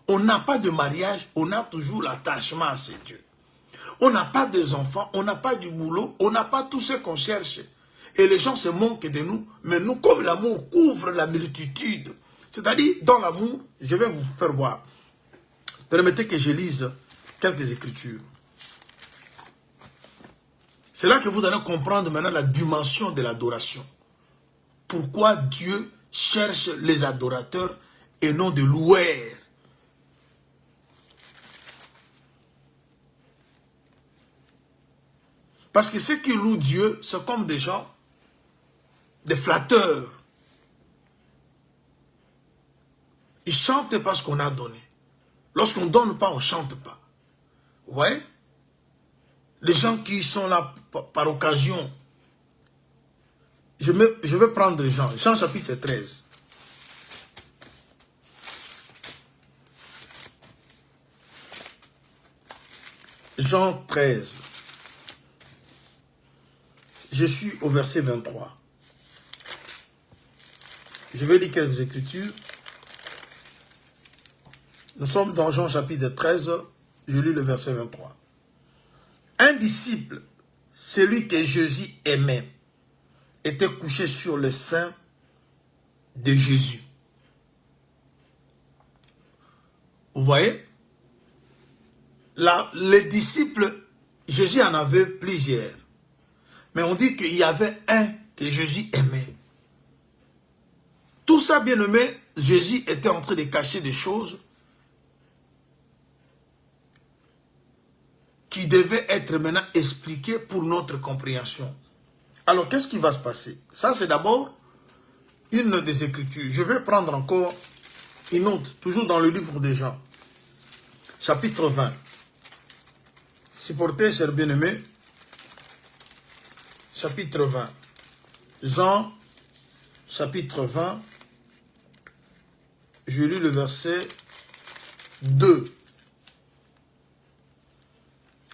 On n'a pas de mariage, on a toujours l'attachement à ces dieux. On n'a pas des enfants, on n'a pas du boulot, on n'a pas tout ce qu'on cherche. Et les gens se moquent de nous, mais nous, comme l'amour couvre la multitude, c'est-à-dire dans l'amour, je vais vous faire voir. Permettez que je lise quelques écritures. C'est là que vous allez comprendre maintenant la dimension de l'adoration. Pourquoi Dieu cherche les adorateurs et non des loueurs. Parce que ceux qui louent Dieu, c'est comme des gens, des flatteurs. Ils chantent parce qu'on a donné. Lorsqu'on ne donne pas, on ne chante pas. Vous voyez? Les gens qui sont là par occasion. Je vais prendre Jean. Jean chapitre 13. Jean 13. Je suis au verset 23. Je vais lire quelques écritures. Nous sommes dans Jean chapitre 13. Je lis le verset 23. Un disciple, celui que Jésus aimait, était couché sur le sein de Jésus. Vous voyez? Là, les disciples, Jésus en avait plusieurs. Mais on dit qu'il y avait un que Jésus aimait. Tout ça, bien aimé, Jésus était en train de cacher des choses qui devaient être maintenant expliquées pour notre compréhension. Alors, qu'est-ce qui va se passer? Ça, c'est d'abord une des Écritures. Je vais prendre encore une autre, toujours dans le livre de Jean. Chapitre 20. Supportez, chers bien-aimés. Chapitre 20. Jean, chapitre 20. Je lis le verset 2.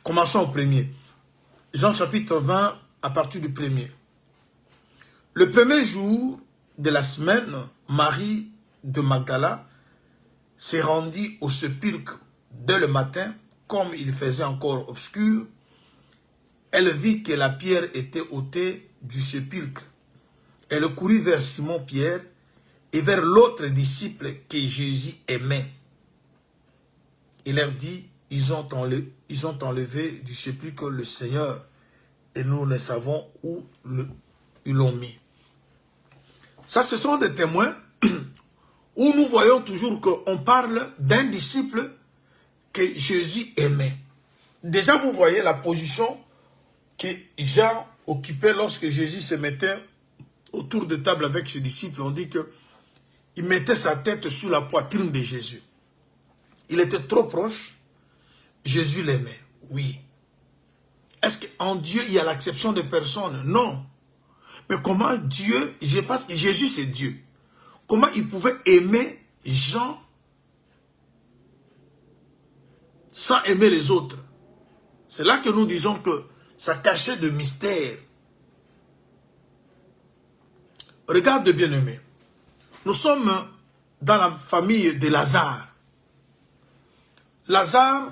Commençons au premier. Jean, chapitre 20, à partir du premier. Le premier jour de la semaine, Marie de Magdala s'est rendue au sépulcre dès le matin, comme il faisait encore obscur. Elle vit que la pierre était ôtée du sépulcre. Elle courut vers Simon-Pierre et vers l'autre disciple que Jésus aimait. Il leur dit, ils ont enlevé du sépulcre le Seigneur et nous ne savons où ils l'ont mis. Ça, ce sont des témoins où nous voyons toujours qu'on parle d'un disciple que Jésus aimait. Déjà, vous voyez la position que Jean occupait lorsque Jésus se mettait autour de table avec ses disciples. On dit qu'il mettait sa tête sur la poitrine de Jésus. Il était trop proche. Jésus l'aimait, oui. Est-ce qu'en Dieu, il y a l'acception des personnes? Non. Mais comment Dieu, je pense que Jésus c'est Dieu. Comment il pouvait aimer Jean sans aimer les autres? C'est là que nous disons que ça cachait de mystère. Regarde bien aimé. Nous sommes dans la famille de Lazare. Lazare,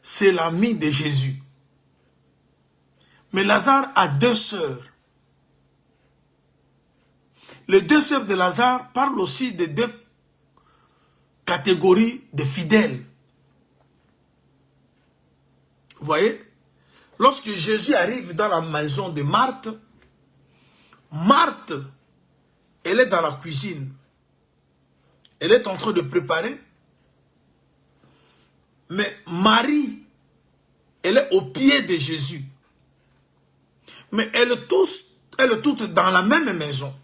c'est l'ami de Jésus. Mais Lazare a deux sœurs. Les deux sœurs de Lazare parlent aussi de deux catégories de fidèles. Vous voyez? Lorsque Jésus arrive dans la maison de Marthe, Marthe, elle est dans la cuisine. Elle est en train de préparer. Mais Marie, elle est au pied de Jésus. Mais elles toutes dans la même maison.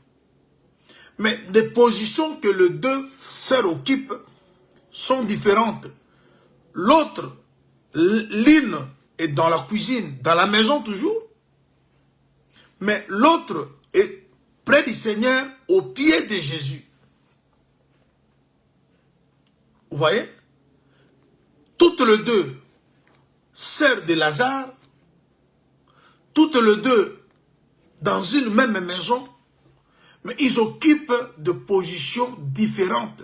Mais les positions que les deux sœurs occupent sont différentes. L'autre, l'une est dans la cuisine, dans la maison toujours. Mais l'autre est près du Seigneur, au pied de Jésus. Vous voyez? Toutes les deux, sœurs de Lazare, toutes les deux dans une même maison, mais ils occupent de positions différentes.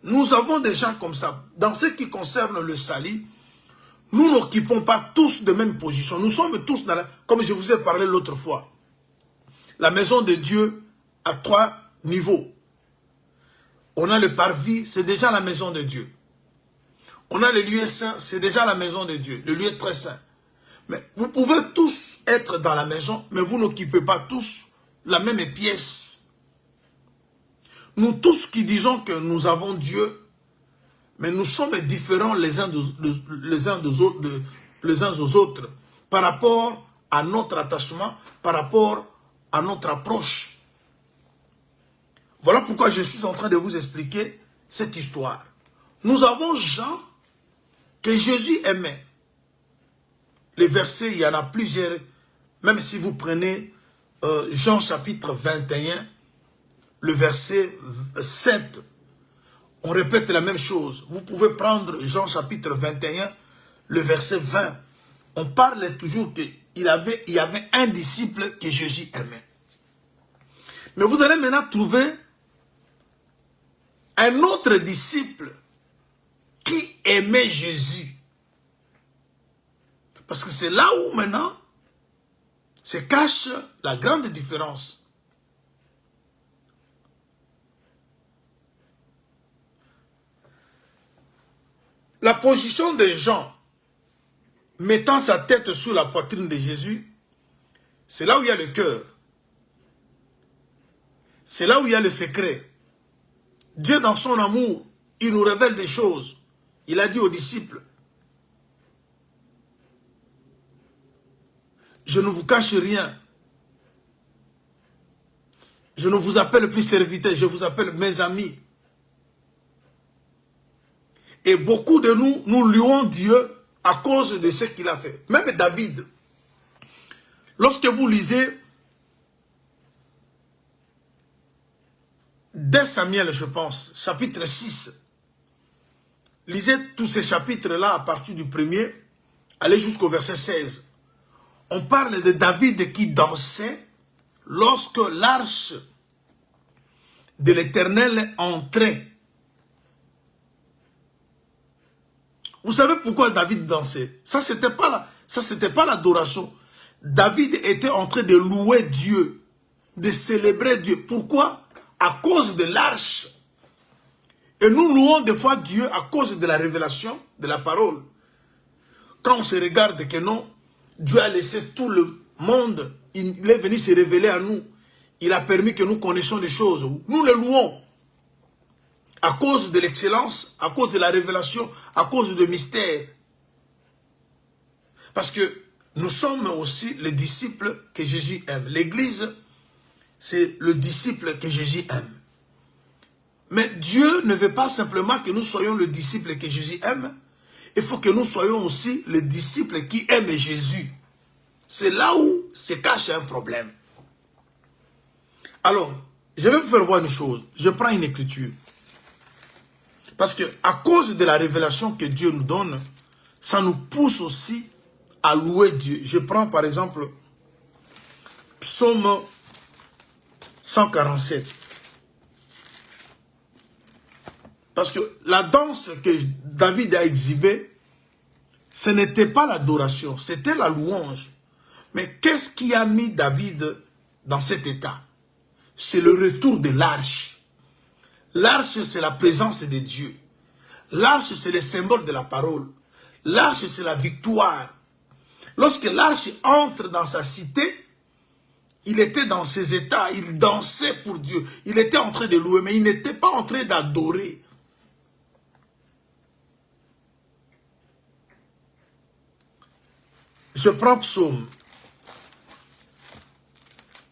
Nous avons des gens comme ça. Dans ce qui concerne le salut, nous n'occupons pas tous de même position. Nous sommes tous dans la... Comme je vous ai parlé l'autre fois. La maison de Dieu a 3 niveaux. On a le parvis, c'est déjà la maison de Dieu. On a le lieu saint, c'est déjà la maison de Dieu, le lieu très saint. Mais vous pouvez tous être dans la maison, mais vous n'occupez pas tous la même pièce. Nous tous qui disons que nous avons Dieu, mais nous sommes différents les uns aux autres par rapport à notre attachement, par rapport à notre approche. Voilà pourquoi je suis en train de vous expliquer cette histoire. Nous avons Jean que Jésus aimait. Les versets, il y en a plusieurs. Même si vous prenez Jean chapitre 21, le verset 7, on répète la même chose. Vous pouvez prendre Jean chapitre 21, le verset 20. On parle toujours qu'il y avait un disciple que Jésus aimait. Mais vous allez maintenant trouver un autre disciple qui aimait Jésus. Parce que c'est là où maintenant se cache la grande différence. La position de Jean mettant sa tête sous la poitrine de Jésus, c'est là où il y a le cœur. C'est là où il y a le secret. Dieu dans son amour, il nous révèle des choses. Il a dit aux disciples, je ne vous cache rien. Je ne vous appelle plus serviteur, je vous appelle mes amis. Et beaucoup de nous, nous louons Dieu à cause de ce qu'il a fait. Même David, lorsque vous lisez dès Samuel, je pense, chapitre 6, lisez tous ces chapitres-là à partir du 1er, allez jusqu'au verset 16. On parle de David qui dansait lorsque l'arche de l'Éternel entrait. Vous savez pourquoi David dansait? Ça, c'était pas l'adoration. David était en train de louer Dieu, de célébrer Dieu. Pourquoi? À cause de l'arche. Et nous louons des fois Dieu à cause de la révélation de la parole. Quand on se regarde que non, Dieu a laissé tout le monde, il est venu se révéler à nous. Il a permis que nous connaissions des choses. Nous le louons. À cause de l'excellence, à cause de la révélation, à cause du mystère. Parce que nous sommes aussi les disciples que Jésus aime. L'Église, c'est le disciple que Jésus aime. Mais Dieu ne veut pas simplement que nous soyons le disciple que Jésus aime. il faut que nous soyons aussi les disciples qui aiment Jésus. C'est là où se cache un problème. Alors, je vais vous faire voir une chose. Je prends une écriture. Parce que à cause de la révélation que Dieu nous donne, ça nous pousse aussi à louer Dieu. Je prends par exemple Psaume 147. Parce que la danse que David a exhibée, ce n'était pas l'adoration, c'était la louange. Mais qu'est-ce qui a mis David dans cet état? C'est le retour de l'arche. L'arche, c'est la présence de Dieu. L'arche, c'est le symbole de la parole. L'arche, c'est la victoire. Lorsque l'arche entre dans sa cité, il était dans ses états, il dansait pour Dieu. Il était en train de louer, mais il n'était pas en train d'adorer. Je prends Psaume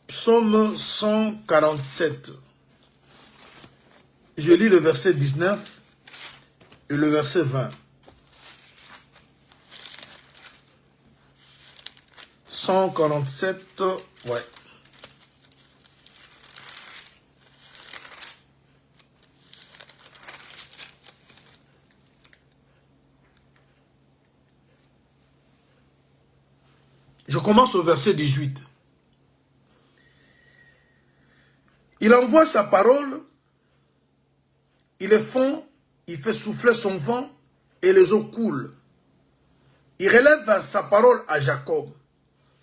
147. Je lis le verset 19 et le verset 20. 147, ouais. Je commence au verset 18. Il envoie sa parole, il est fond, il fait souffler son vent et les eaux coulent. Il relève sa parole à Jacob,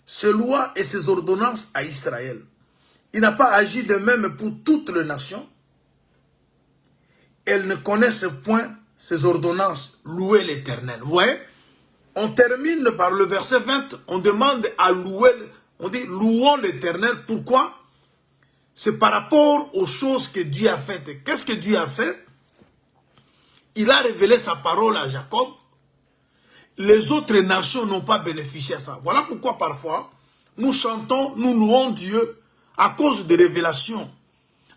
ses lois et ses ordonnances à Israël. Il n'a pas agi de même pour toutes les nations. Elles ne connaissent point ses ordonnances. Louez l'Éternel. Vous voyez? On termine par le verset 20. On demande à louer. On dit louons l'Éternel. Pourquoi? C'est par rapport aux choses que Dieu a faites. Qu'est-ce que Dieu a fait? Il a révélé sa parole à Jacob. Les autres nations n'ont pas bénéficié à ça. Voilà pourquoi parfois, nous chantons, nous louons Dieu à cause des révélations.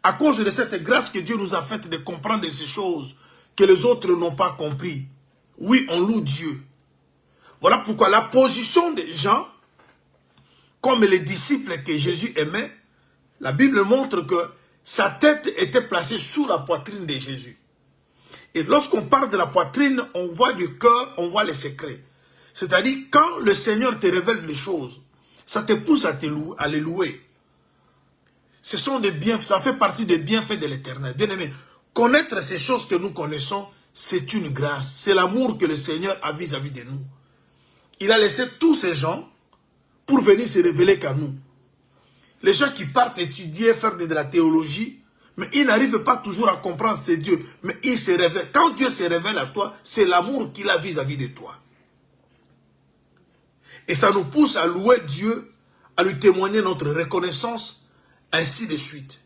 À cause de cette grâce que Dieu nous a faite de comprendre ces choses que les autres n'ont pas compris. Oui, on loue Dieu. Voilà pourquoi la position des gens, comme les disciples que Jésus aimait, la Bible montre que sa tête était placée sous la poitrine de Jésus. Et lorsqu'on parle de la poitrine, on voit du cœur, on voit les secrets. C'est-à-dire, quand le Seigneur te révèle les choses, ça te pousse à les louer. Ce sont des bienfaits, ça fait partie des bienfaits de l'Éternel. Bien aimé, connaître ces choses que nous connaissons, c'est une grâce. C'est l'amour que le Seigneur a vis-à-vis de nous. Il a laissé tous ces gens pour venir se révéler qu'à nous. Les gens qui partent étudier, faire de la théologie, mais ils n'arrivent pas toujours à comprendre c'est Dieu. Mais ils se révèlent. Quand Dieu se révèle à toi, c'est l'amour qu'il a vis-à-vis de toi. Et ça nous pousse à louer Dieu, à lui témoigner notre reconnaissance, ainsi de suite.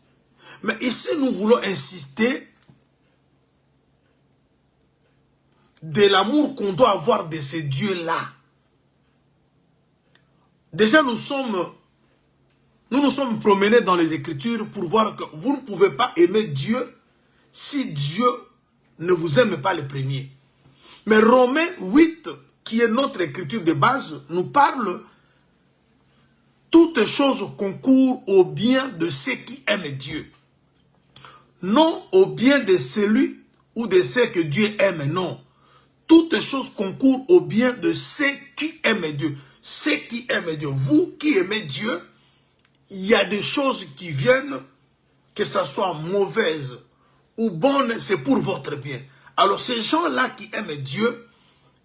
Mais ici, nous voulons insister de l'amour qu'on doit avoir de ces dieux-là. Déjà, nous nous sommes promenés dans les Écritures pour voir que vous ne pouvez pas aimer Dieu si Dieu ne vous aime pas le premier. Mais Romains 8, qui est notre écriture de base, nous parle toutes choses concourent au bien de ceux qui aiment Dieu. Non au bien de celui ou de ceux que Dieu aime, non. Toutes choses concourent au bien de ceux qui aiment Dieu. Ceux qui aiment Dieu. Vous qui aimez Dieu, il y a des choses qui viennent, que ça soit mauvaise ou bonne, c'est pour votre bien. Alors ces gens-là qui aiment Dieu,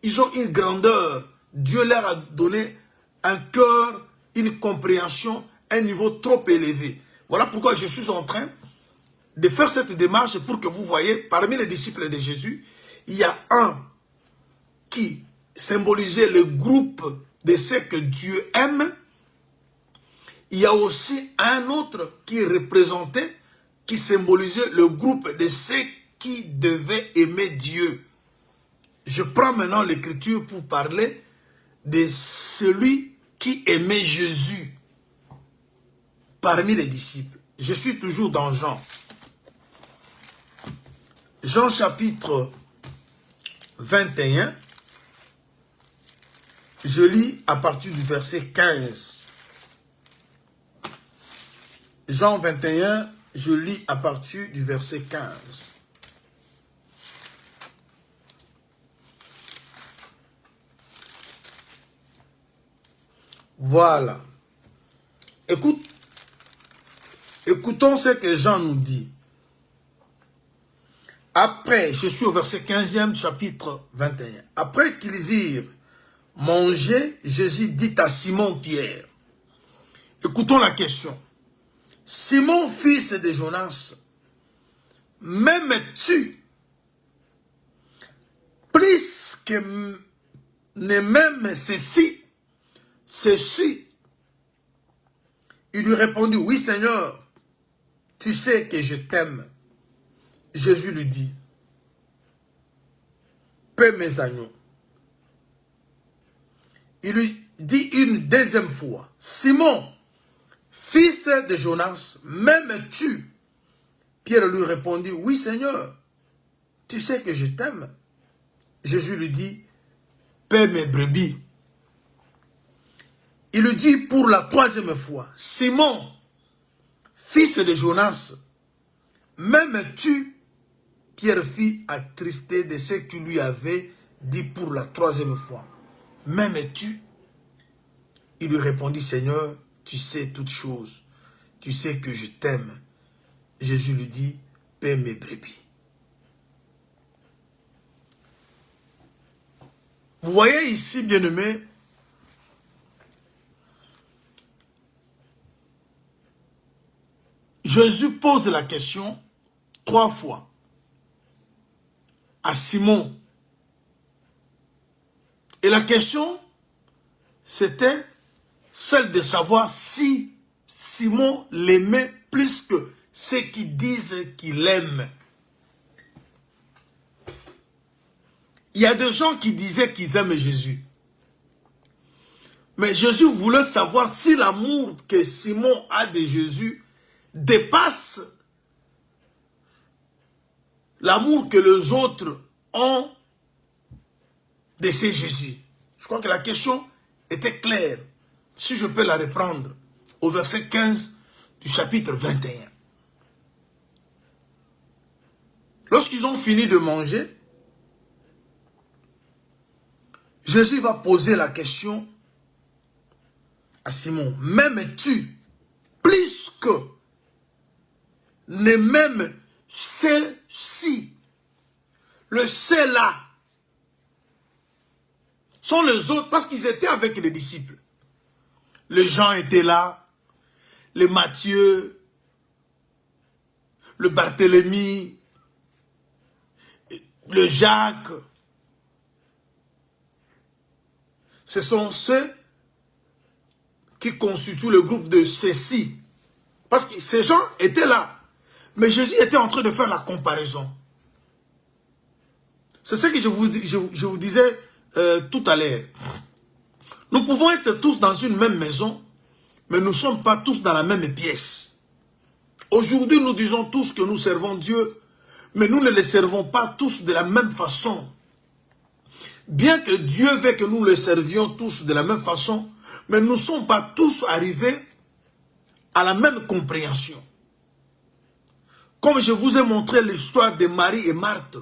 ils ont une grandeur. Dieu leur a donné un cœur, une compréhension, un niveau trop élevé. Voilà pourquoi je suis en train de faire cette démarche pour que vous voyez, parmi les disciples de Jésus, il y a un qui symbolisait le groupe de ceux que Dieu aime. Il y a aussi un autre qui représentait, qui symbolisait le groupe de ceux qui devaient aimer Dieu. Je prends maintenant l'écriture pour parler de celui qui aimait Jésus parmi les disciples. Je suis toujours dans Jean. Jean chapitre 21. Je lis à partir du verset 15. Jean 21, je lis à partir du verset 15. Voilà. Écoutons ce que Jean nous dit. Après, je suis au verset 15e, chapitre 21. Après qu'ils eurent mangé, Jésus dit à Simon-Pierre, écoutons la question. Simon, fils de Jonas, m'aimes-tu plus que ne m'aime ceci? Il lui répondit, oui Seigneur, tu sais que je t'aime. Jésus lui dit, paie mes agneaux. Il lui dit une deuxième fois, Simon, fils de Jonas, m'aimes-tu? Pierre lui répondit, oui Seigneur, tu sais que je t'aime. Jésus lui dit, paie mes brebis. Il lui dit pour la troisième fois, Simon, fils de Jonas, m'aimes-tu? Pierre fit attristé de ce qu'il lui avait dit pour la troisième fois. M'aimes-tu? Il lui répondit, Seigneur, tu sais toutes choses. Tu sais que je t'aime. Jésus lui dit, paie mes brebis. Vous voyez ici, bien-aimés, Jésus pose la question 3 fois à Simon. Et la question, c'était celle de savoir si Simon l'aimait plus que ceux qui disent qu'il l'aime. Il y a des gens qui disaient qu'ils aiment Jésus. Mais Jésus voulait savoir si l'amour que Simon a de Jésus dépasse l'amour que les autres ont de ces Jésus. Je crois que la question était claire. Si je peux la reprendre au verset 15 du chapitre 21. Lorsqu'ils ont fini de manger, Jésus va poser la question à Simon. M'aimes-tu plus que ne m'aime ceux-ci? Le ceux-là sont les autres parce qu'ils étaient avec les disciples. Les Jean étaient là, les Matthieu, le Barthélemy, le Jacques. Ce sont ceux qui constituent le groupe de ceux-ci. Parce que ces gens étaient là. Mais Jésus était en train de faire la comparaison. C'est ce que je vous disais tout à l'heure. Nous pouvons être tous dans une même maison, mais nous ne sommes pas tous dans la même pièce. Aujourd'hui, nous disons tous que nous servons Dieu, mais nous ne le servons pas tous de la même façon. Bien que Dieu veut que nous le servions tous de la même façon, mais nous ne sommes pas tous arrivés à la même compréhension. Comme je vous ai montré l'histoire de Marie et Marthe.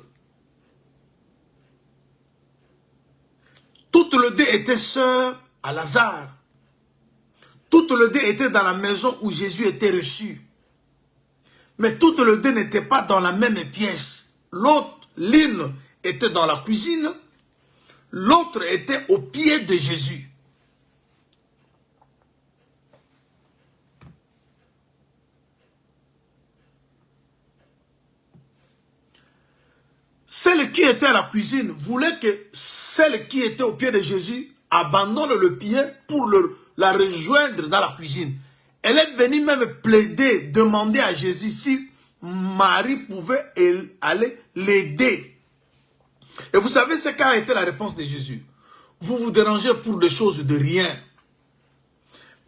Toutes les deux étaient sœurs à Lazare. Toutes les deux étaient dans la maison où Jésus était reçu. Mais toutes les deux n'étaient pas dans la même pièce. L'autre, l'une, était dans la cuisine. L'autre était au pied de Jésus. Celle qui était à la cuisine voulait que celle qui était au pied de Jésus abandonne le pied pour la rejoindre dans la cuisine. Elle est venue même plaider, demander à Jésus si Marie pouvait aller l'aider. Et vous savez ce qu'a été la réponse de Jésus. Vous vous dérangez pour des choses de rien.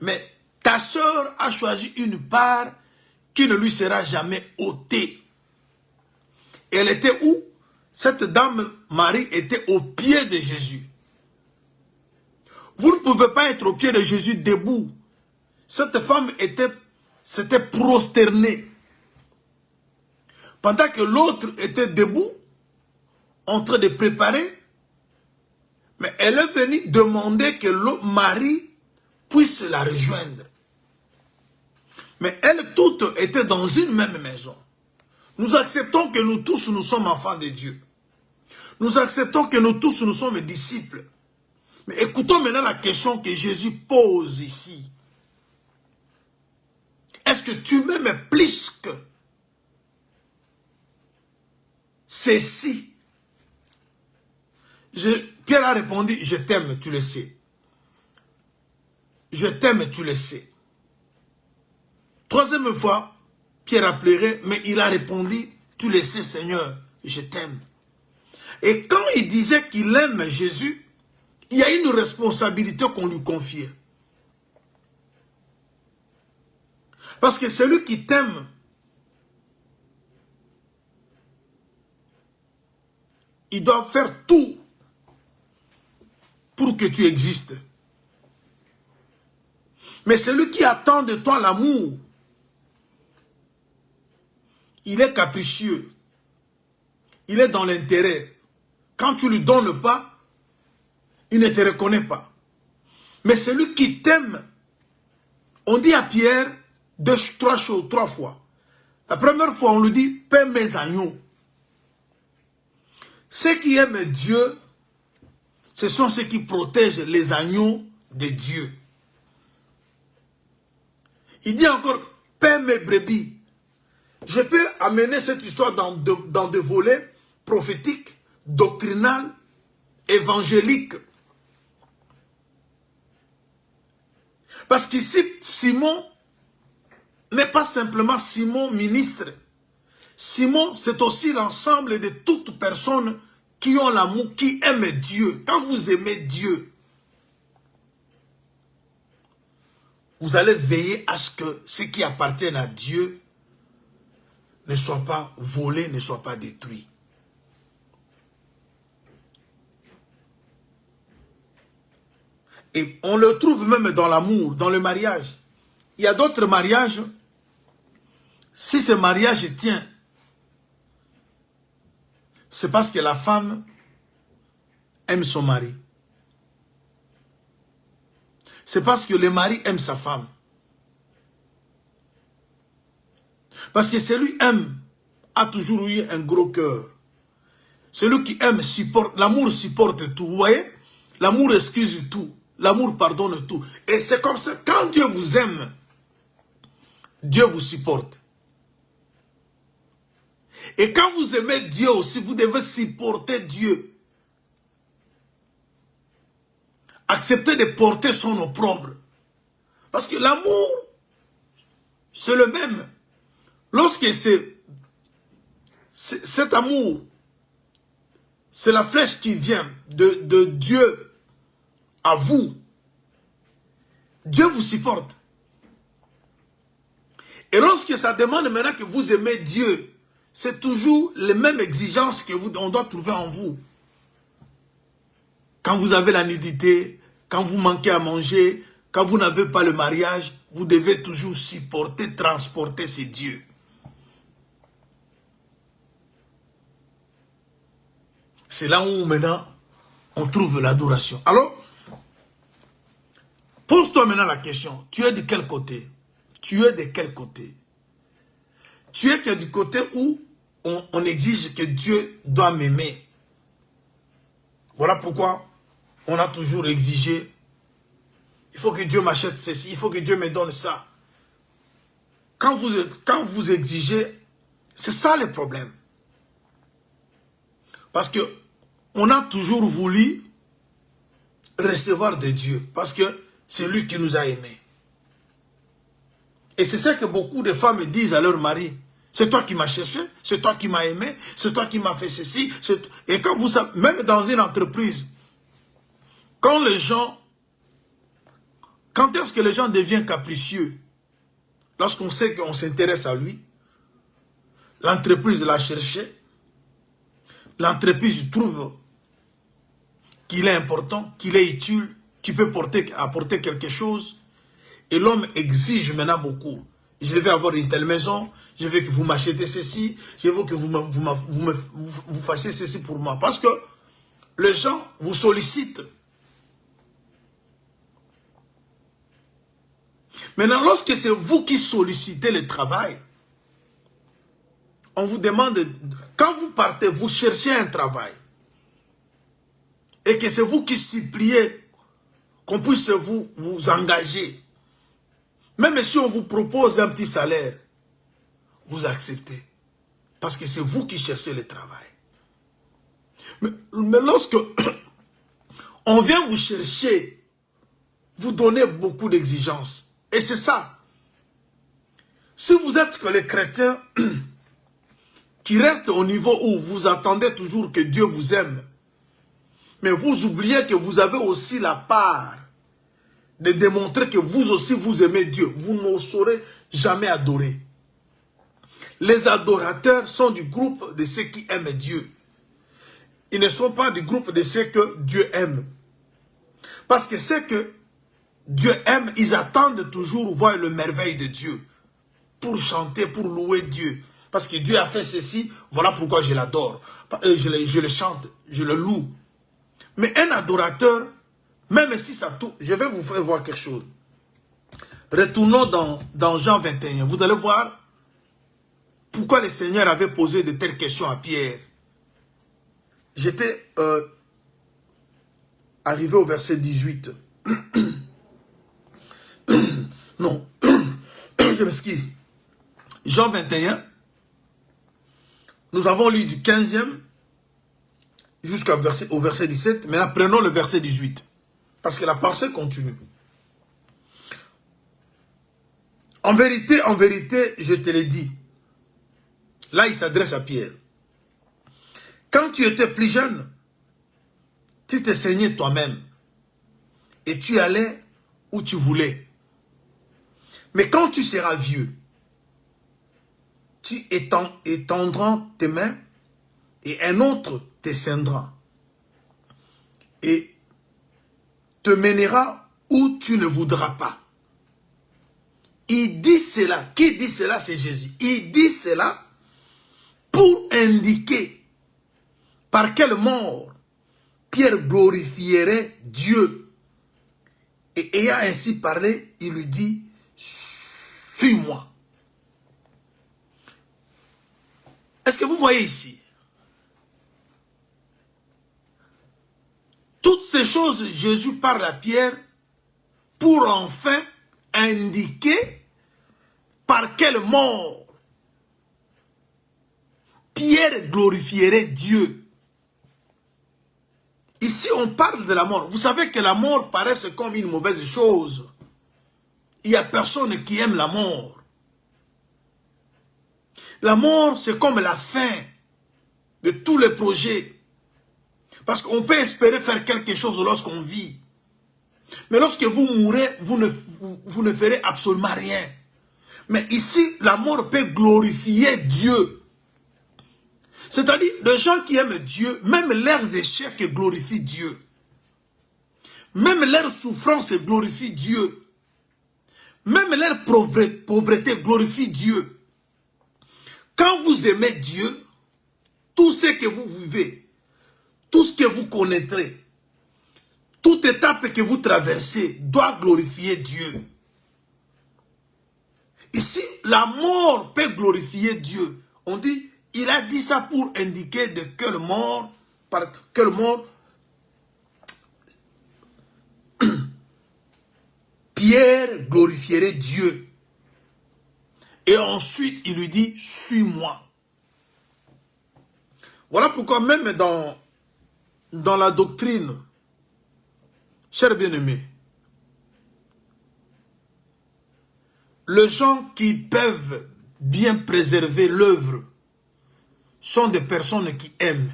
Mais ta sœur a choisi une part qui ne lui sera jamais ôtée. Et elle était où? Cette dame, Marie, était au pied de Jésus. Vous ne pouvez pas être au pied de Jésus debout. Cette femme s'était prosternée. Pendant que l'autre était debout, en train de préparer, mais elle est venue demander que le mari puisse la rejoindre. Mais elles toutes étaient dans une même maison. Nous acceptons que nous tous, nous sommes enfants de Dieu. Nous acceptons que nous tous, nous sommes disciples. Mais écoutons maintenant la question que Jésus pose ici. Est-ce que tu m'aimes plus que ceci? Pierre a répondu, je t'aime, tu le sais. Je t'aime, tu le sais. Troisième fois, Pierre a pleuré, mais il a répondu, tu le sais Seigneur, je t'aime. Et quand il disait qu'il aime Jésus, il y a une responsabilité qu'on lui confiait. Parce que celui qui t'aime, il doit faire tout pour que tu existes. Mais celui qui attend de toi l'amour, il est capricieux. Il est dans l'intérêt. Quand tu ne lui donnes pas, il ne te reconnaît pas. Mais celui qui t'aime, on dit à Pierre trois fois. La première fois, on lui dit, paie mes agneaux. Ceux qui aiment Dieu, ce sont ceux qui protègent les agneaux de Dieu. Il dit encore, paie mes brebis. Je peux amener cette histoire dans des volets prophétiques, doctrinales, évangéliques. Parce qu'ici, Simon n'est pas simplement Simon ministre. Simon, c'est aussi l'ensemble de toutes personnes qui ont l'amour, qui aiment Dieu. Quand vous aimez Dieu, vous allez veiller à ce que ce qui appartient à Dieu ne soit pas volé, ne soit pas détruit. Et on le trouve même dans l'amour, dans le mariage. Il y a d'autres mariages, si ce mariage tient, c'est parce que la femme aime son mari. C'est parce que le mari aime sa femme. Parce que celui qui aime a toujours eu un gros cœur. Celui qui aime supporte, l'amour supporte tout. Vous voyez? L'amour excuse tout. L'amour pardonne tout. Et c'est comme ça, quand Dieu vous aime, Dieu vous supporte. Et quand vous aimez Dieu aussi, vous devez supporter Dieu. Accepter de porter son opprobre. Parce que l'amour, c'est le même. Lorsque cet amour, c'est la flèche qui vient de Dieu à vous, Dieu vous supporte. Et lorsque ça demande maintenant que vous aimez Dieu, c'est toujours les mêmes exigences que on doit trouver en vous. Quand vous avez la nudité, quand vous manquez à manger, quand vous n'avez pas le mariage, vous devez toujours supporter, transporter ces dieux. C'est là où maintenant on trouve l'adoration. Alors, pose-toi maintenant la question, tu es de quel côté? Tu es de quel côté? Tu es que du côté où on exige que Dieu doit m'aimer. Voilà pourquoi on a toujours exigé, il faut que Dieu m'achète ceci, il faut que Dieu me donne ça. Quand vous exigez, c'est ça le problème. Parce que on a toujours voulu recevoir de Dieu, parce que c'est lui qui nous a aimés. Et c'est ça que beaucoup de femmes disent à leur mari. C'est toi qui m'as cherché, c'est toi qui m'as aimé, c'est toi qui m'as fait ceci. Et quand vous savez, même dans une entreprise, quand est-ce que les gens deviennent capricieux? Lorsqu'on sait qu'on s'intéresse à lui, l'entreprise l'a cherché, l'entreprise trouve qu'il est important, qu'il est utile, qui peut apporter quelque chose. Et l'homme exige maintenant beaucoup. Je vais avoir une telle maison, je veux que vous m'achetez ceci, je veux que vous fassiez ceci pour moi. Parce que les gens vous sollicitent. Maintenant, lorsque c'est vous qui sollicitez le travail, on vous demande, quand vous partez, vous cherchez un travail. Et que c'est vous qui suppliez qu'on puisse vous engager. Même si on vous propose un petit salaire, vous acceptez. Parce que c'est vous qui cherchez le travail. Mais lorsque on vient vous chercher, vous donnez beaucoup d'exigences. Et c'est ça. Si vous êtes que les chrétiens qui restent au niveau où vous attendez toujours que Dieu vous aime, mais vous oubliez que vous avez aussi la part de démontrer que vous aussi vous aimez Dieu. Vous ne saurez jamais adorer. Les adorateurs sont du groupe de ceux qui aiment Dieu. Ils ne sont pas du groupe de ceux que Dieu aime. Parce que ceux que Dieu aime, ils attendent toujours voir le merveille de Dieu. Pour chanter, pour louer Dieu. Parce que Dieu a fait ceci, voilà pourquoi je l'adore. Je le chante, je le loue. Mais un adorateur, même si ça tourne, je vais vous faire voir quelque chose. Retournons dans Jean 21. Vous allez voir pourquoi le Seigneur avait posé de telles questions à Pierre. J'étais arrivé au verset 18. Non, je m'excuse. Jean 21, nous avons lu du 15e jusqu'au verset 17. Maintenant, prenons le verset 18. Parce que la pensée continue. En vérité, je te l'ai dit. Là, il s'adresse à Pierre. Quand tu étais plus jeune, tu te saignais toi-même. Et tu allais où tu voulais. Mais quand tu seras vieux, tu étendras tes mains et un autre te ceindra. Et te mènera où tu ne voudras pas. Il dit cela. Qui dit cela? C'est Jésus. Il dit cela pour indiquer par quelle mort Pierre glorifierait Dieu. Et ayant ainsi parlé, il lui dit, suis-moi. Est-ce que vous voyez ici? Toutes ces choses, Jésus parle à Pierre pour enfin indiquer par quelle mort Pierre glorifierait Dieu. Ici, on parle de la mort. Vous savez que la mort paraît comme une mauvaise chose. Il n'y a personne qui aime la mort. La mort, c'est comme la fin de tous les projets. Parce qu'on peut espérer faire quelque chose lorsqu'on vit. Mais lorsque vous mourrez, vous ne ferez absolument rien. Mais ici, la mort peut glorifier Dieu. C'est-à-dire, les gens qui aiment Dieu, même leurs échecs glorifient Dieu. Même leurs souffrances glorifient Dieu. Même leur pauvreté glorifie Dieu. Quand vous aimez Dieu, tout ce que vous vivez, tout ce que vous connaîtrez, toute étape que vous traversez doit glorifier Dieu. Ici, la mort peut glorifier Dieu. On dit, il a dit ça pour indiquer de quelle mort, par quelle mort Pierre glorifierait Dieu. Et ensuite, il lui dit, suis-moi. Voilà pourquoi même dans la doctrine, chers bien-aimés, les gens qui peuvent bien préserver l'œuvre sont des personnes qui aiment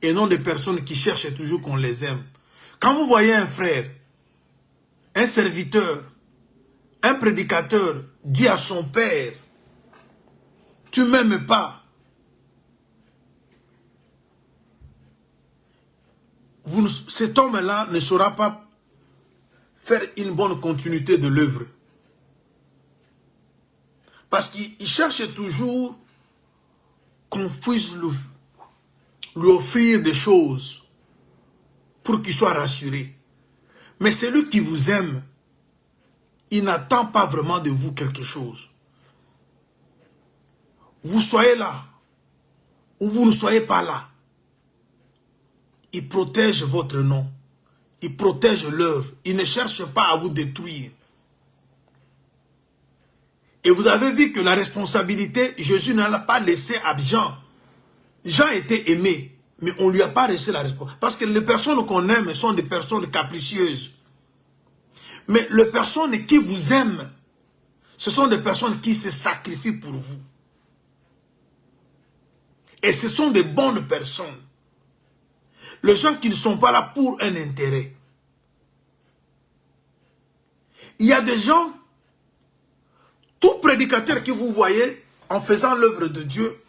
et non des personnes qui cherchent toujours qu'on les aime. Quand vous voyez un frère, un serviteur, un prédicateur dit à son père, tu ne m'aimes pas, cet homme-là ne saura pas faire une bonne continuité de l'œuvre. Parce qu'il cherche toujours qu'on puisse lui offrir des choses pour qu'il soit rassuré. Mais celui qui vous aime, il n'attend pas vraiment de vous quelque chose. Vous soyez là, ou vous ne soyez pas là. Il protège votre nom. Il protège l'œuvre. Il ne cherche pas à vous détruire. Et vous avez vu que la responsabilité, Jésus ne l'a pas laissé à Jean. Jean était aimé, mais on ne lui a pas laissé la responsabilité. Parce que les personnes qu'on aime sont des personnes capricieuses. Mais les personnes qui vous aiment, ce sont des personnes qui se sacrifient pour vous. Et ce sont des bonnes personnes. Les gens qui ne sont pas là pour un intérêt. Il y a des gens, tout prédicateur que vous voyez en faisant l'œuvre de Dieu,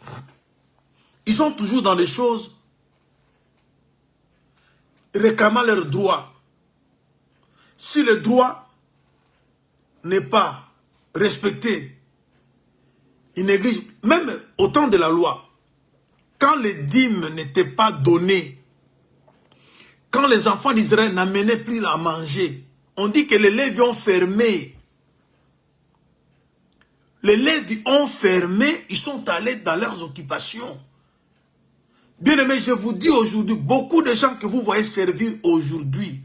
ils sont toujours dans des choses réclamant leurs droits. Si le droit n'est pas respecté, ils négligent, même au temps de la loi, quand les dîmes n'étaient pas données, quand les enfants d'Israël n'amenaient plus à manger, on dit que les Lévites ont fermé. Les Lévites ont fermé, ils sont allés dans leurs occupations. Bien aimé, je vous dis aujourd'hui, beaucoup de gens que vous voyez servir aujourd'hui,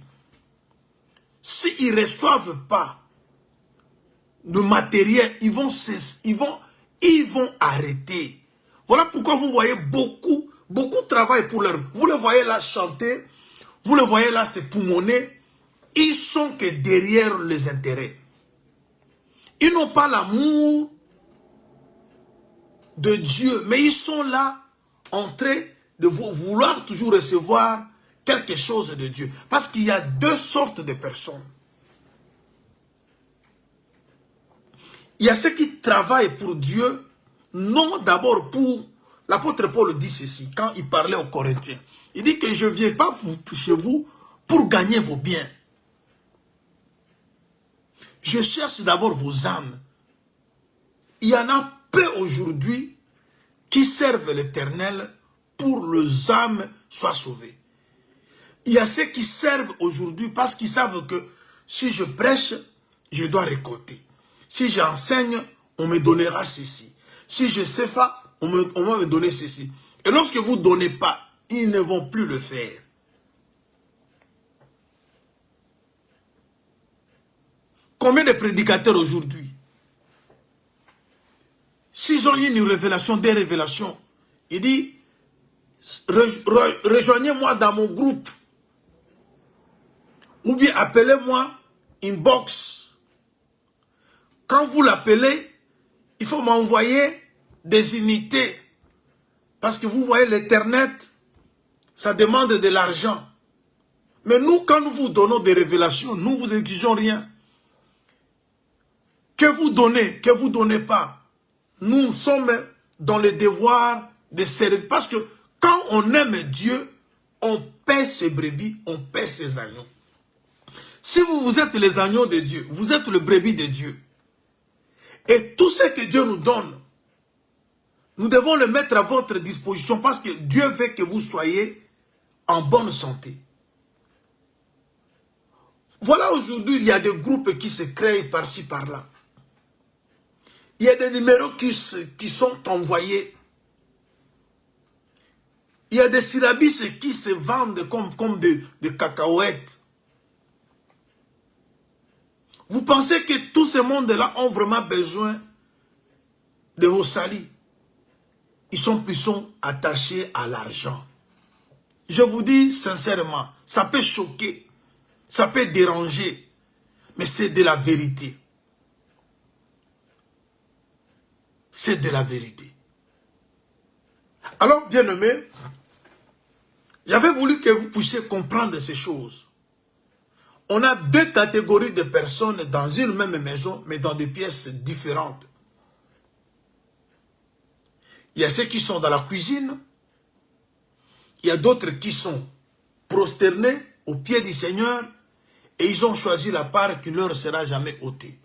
s'ils ne reçoivent pas le matériel, ils vont arrêter. Voilà pourquoi vous voyez beaucoup travaillent pour leur... Vous le voyez là chanter, vous le voyez là se poumonner, ils sont que derrière les intérêts. Ils n'ont pas l'amour de Dieu, mais ils sont là en train de vouloir toujours recevoir quelque chose de Dieu. Parce qu'il y a deux sortes de personnes. Il y a ceux qui travaillent pour Dieu, non d'abord pour... L'apôtre Paul dit ceci, quand il parlait aux Corinthiens. Il dit que je ne viens pas chez vous pour gagner vos biens. Je cherche d'abord vos âmes. Il y en a peu aujourd'hui qui servent l'Éternel pour que les âmes soient sauvées. Il y a ceux qui servent aujourd'hui parce qu'ils savent que si je prêche, je dois récolter. Si j'enseigne, on me donnera ceci. Si je sais pas, on va me donner ceci. Et lorsque vous ne donnez pas, ils ne vont plus le faire. Combien de prédicateurs aujourd'hui, s'ils ont eu une révélation, des révélations, il dit, rejoignez-moi dans mon groupe, ou bien appelez-moi inbox. Quand vous l'appelez, il faut m'envoyer des unités. Parce que vous voyez, l'Internet, ça demande de l'argent. Mais nous, quand nous vous donnons des révélations, nous vous exigeons rien. Que vous donnez pas. Nous sommes dans le devoir de servir. Parce que quand on aime Dieu, on paie ses brebis, on paie ses agneaux. Si vous êtes les agneaux de Dieu, vous êtes le brebis de Dieu. Et tout ce que Dieu nous donne, nous devons le mettre à votre disposition parce que Dieu veut que vous soyez en bonne santé. Voilà, aujourd'hui, il y a des groupes qui se créent par-ci, par-là. Il y a des numéros qui sont envoyés. Il y a des syllabis qui se vendent comme des cacahuètes. Vous pensez que tous ces mondes-là ont vraiment besoin de vos salis? Ils sont plus attachés à l'argent. Je vous dis sincèrement, ça peut choquer, ça peut déranger, mais c'est de la vérité. C'est de la vérité. Alors, bien-aimés, j'avais voulu que vous puissiez comprendre ces choses. On a deux catégories de personnes dans une même maison, mais dans des pièces différentes. Il y a ceux qui sont dans la cuisine. Il y a d'autres qui sont prosternés aux pieds du Seigneur. et ils ont choisi la part qui ne leur sera jamais ôtée.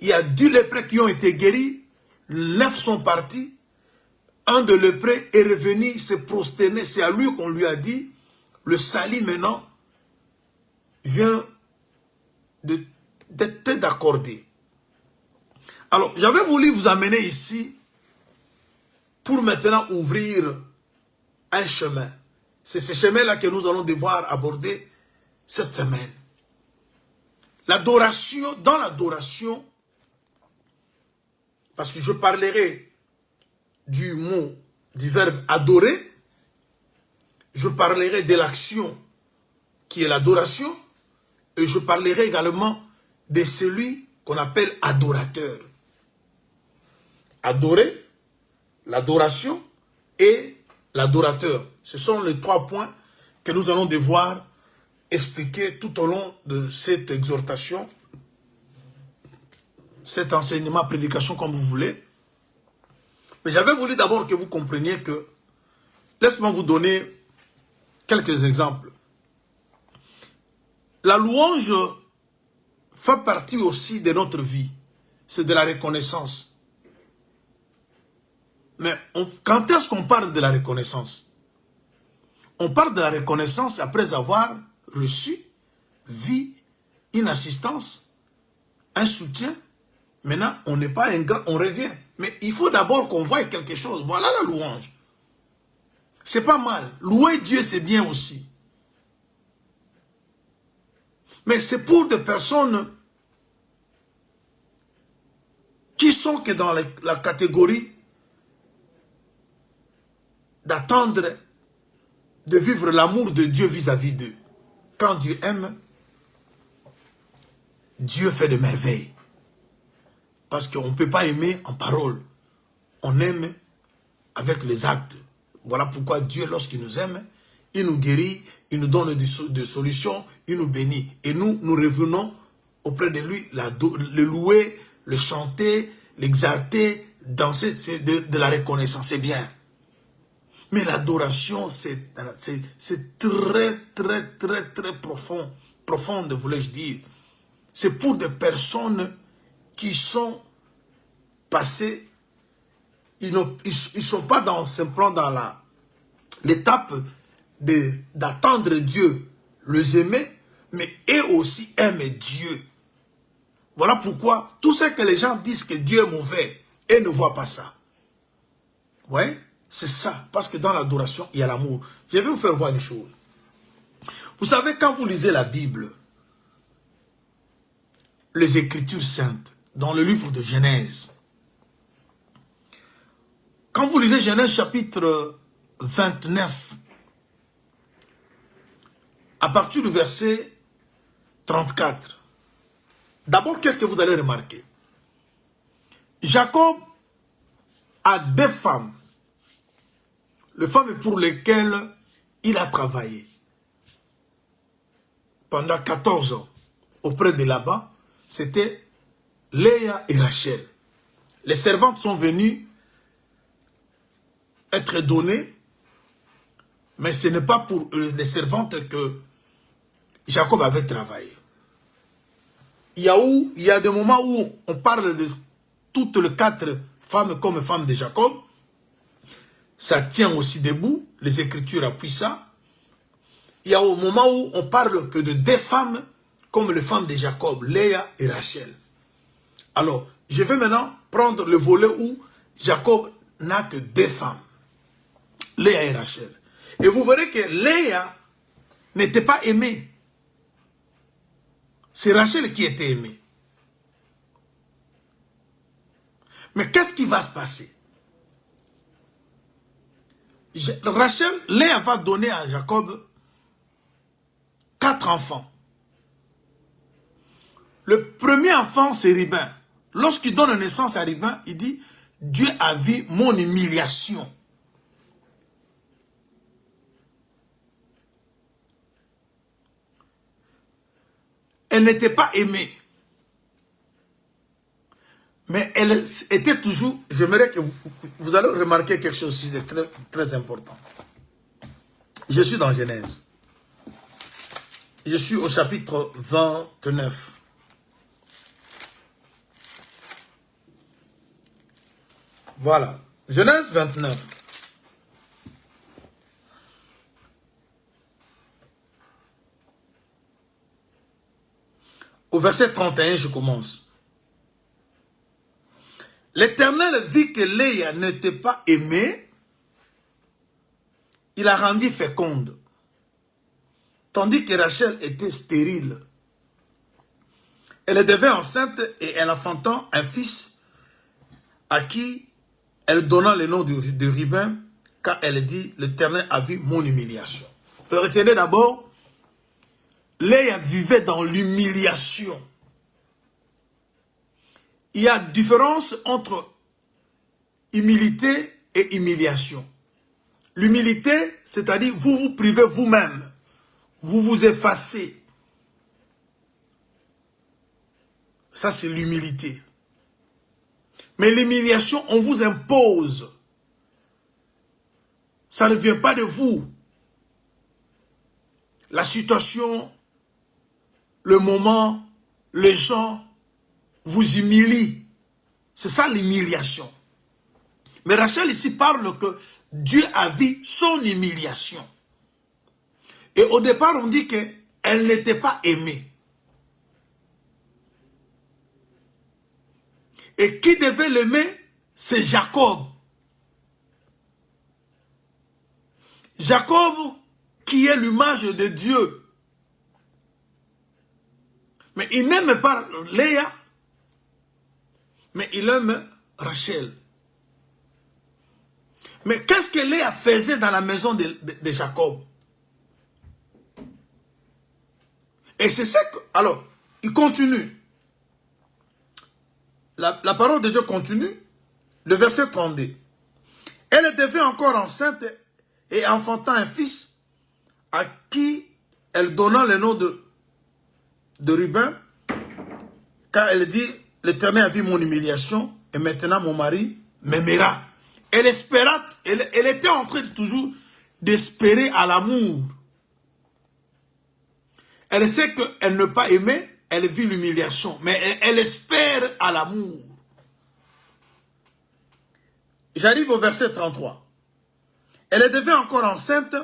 Il y a 10 lépreux qui ont été guéris, 9 sont partis, un de lépreux est revenu se prosterner, c'est à lui qu'on lui a dit, le salut maintenant vient d'être d'accordé. Alors, j'avais voulu vous amener ici pour maintenant ouvrir un chemin. C'est ce chemin-là que nous allons devoir aborder cette semaine. L'adoration, dans l'adoration, parce que je parlerai du mot, du verbe adorer, je parlerai de l'action qui est l'adoration, et je parlerai également de celui qu'on appelle adorateur. Adorer, l'adoration et l'adorateur. Ce sont les 3 points que nous allons devoir expliquer tout au long de cette exhortation, cet enseignement, prédication, comme vous voulez. Mais j'avais voulu d'abord que vous compreniez que, laisse-moi vous donner quelques exemples. La louange fait partie aussi de notre vie. C'est de la reconnaissance. Mais quand est-ce qu'on parle de la reconnaissance? On parle de la reconnaissance après avoir reçu, vu une assistance, un soutien. Maintenant, on n'est pas ingrat, on revient. Mais il faut d'abord qu'on voie quelque chose. Voilà la louange. C'est pas mal. Louer Dieu, c'est bien aussi. Mais c'est pour des personnes qui sont que dans la catégorie d'attendre de vivre l'amour de Dieu vis-à-vis d'eux. Quand Dieu aime, Dieu fait de merveilles. Parce qu'on ne peut pas aimer en parole. On aime avec les actes. Voilà pourquoi Dieu, lorsqu'il nous aime, il nous guérit, il nous donne des solutions, il nous bénit. Et nous revenons auprès de lui, le louer, le chanter, l'exalter, danser, c'est de la reconnaissance, c'est bien. Mais l'adoration, c'est très, très, très, très profonde, voulais-je dire. C'est pour des personnes qui sont passées, ils ne sont pas simplement dans l'étape d'attendre Dieu, les aimer, mais eux aussi aiment Dieu. Voilà pourquoi tout ce que les gens disent que Dieu est mauvais, eux ne voient pas ça. Ouais, c'est ça, parce que dans l'adoration, il y a l'amour. Je vais vous faire voir une chose. Vous savez, quand vous lisez la Bible, les Écritures saintes, dans le livre de Genèse, quand vous lisez Genèse chapitre 29, à partir du verset 34, d'abord, qu'est-ce que vous allez remarquer? Jacob a 2 femmes, les femmes pour lesquelles il a travaillé pendant 14 ans auprès de Laban, c'était Léa et Rachel. Les servantes sont venues être données, mais ce n'est pas pour les servantes que Jacob avait travaillé. Il y a des moments où on parle de toutes les 4 femmes comme femmes de Jacob. Ça tient aussi debout, les Écritures appuient ça. Il y a au moment où on parle que de 2 femmes comme les femmes de Jacob, Léa et Rachel. Alors, je vais maintenant prendre le volet où Jacob n'a que 2 femmes, Léa et Rachel. Et vous verrez que Léa n'était pas aimée. C'est Rachel qui était aimée. Mais qu'est-ce qui va se passer? Rachel, Léa va donner à Jacob 4 enfants. Le premier enfant, c'est Rubin. Lorsqu'il donne naissance à Rubin, il dit, Dieu a vu mon humiliation. Elle n'était pas aimée. Mais elle était toujours... J'aimerais que vous allez remarquer quelque chose aussi de très, très important. Je suis dans Genèse. Je suis au chapitre 29. Voilà. Genèse 29. Au verset 31, je commence. L'Éternel vit que Léa n'était pas aimée. Il la rendit féconde. Tandis que Rachel était stérile. Elle devint enceinte et elle enfantant un fils à qui elle donna le nom de Ruben, car elle dit, l'Éternel a vu mon humiliation. Retenez d'abord, Léa vivait dans l'humiliation. Il y a différence entre humilité et humiliation. L'humilité, c'est-à-dire vous vous privez vous-même, vous vous effacez. Ça, c'est l'humilité. Mais l'humiliation, on vous impose. Ça ne vient pas de vous. La situation, le moment, les gens vous humilient. C'est ça l'humiliation. Mais Rachel ici parle que Dieu a vu son humiliation. Et au départ, on dit qu'elle n'était pas aimée. Et qui devait l'aimer? C'est Jacob. Jacob qui est l'image de Dieu. Mais il n'aime pas Léa, mais il aime Rachel. Mais qu'est-ce que Léa faisait dans la maison de Jacob? Et c'est ça que... Alors, il continue. La parole de Dieu continue. Le verset 32. Elle devint encore enceinte et enfantant un fils à qui elle donna le nom de Ruben, car elle dit, l'Éternel a vu mon humiliation et maintenant mon mari m'aimera. Elle espéra, elle était en train toujours d'espérer à l'amour. Elle sait qu'elle ne pas aimée, elle vit l'humiliation, mais elle espère à l'amour. J'arrive au verset 33. Elle devint encore enceinte,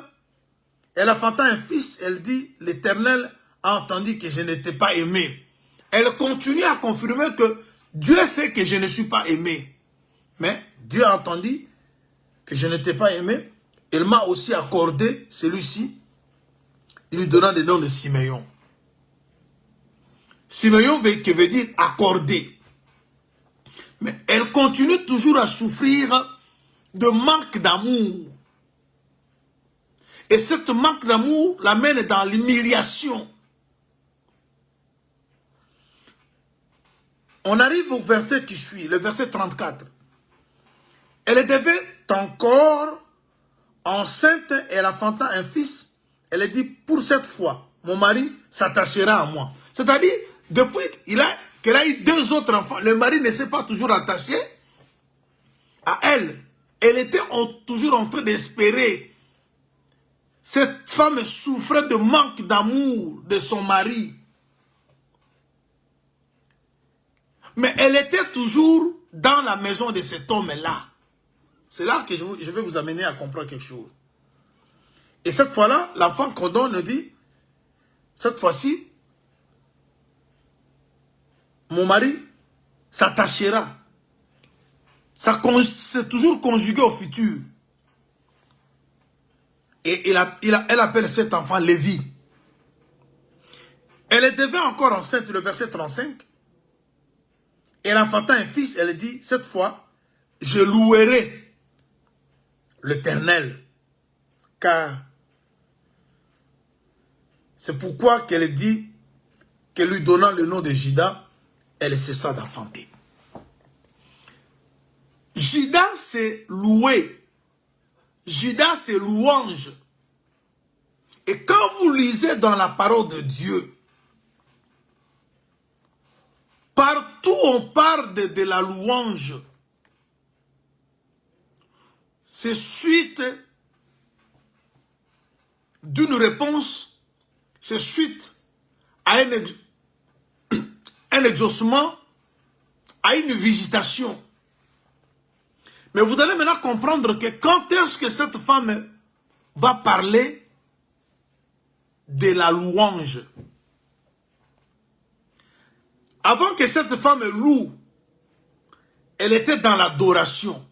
elle enfantant un fils, elle dit, l'Éternel a entendu que je n'étais pas aimée. Elle continue à confirmer que Dieu sait que je ne suis pas aimé. Mais Dieu a entendu que je n'étais pas aimé. Il m'a aussi accordé celui-ci. Il lui donna le nom de Siméon. Siméon qui veut dire accordé. Mais elle continue toujours à souffrir de manque d'amour. Et cette manque d'amour l'amène dans l'humiliation. On arrive au verset qui suit, le verset 34. Elle devait encore enceinte et elle enfantant un fils. Elle dit, pour cette fois, mon mari s'attachera à moi. C'est-à-dire, depuis qu'elle a eu 2 autres enfants, le mari ne s'est pas toujours attaché à elle. Elle était toujours en train d'espérer. Cette femme souffrait de manque d'amour de son mari. Mais elle était toujours dans la maison de cet homme-là. C'est là que je vais vous amener à comprendre quelque chose. Et cette fois-là, l'enfant qu'on donne dit, cette fois-ci, mon mari s'attachera. C'est toujours conjugué au futur. Et elle appelle cet enfant Lévi. Elle devait encore enceinte, le verset 35. Et elle enfantant un fils, elle dit, cette fois, je louerai l'Éternel. Car c'est pourquoi qu'elle dit, qu'elle lui donnant le nom de Juda, elle cessa d'enfanter. Juda, c'est louer. Juda, c'est louange. Et quand vous lisez dans la parole de Dieu, partout on parle de la louange. C'est suite d'une réponse, c'est suite à un exaucement, à une visitation. Mais vous allez maintenant comprendre que quand est-ce que cette femme va parler de la louange. Avant que cette femme loue, elle était dans l'adoration.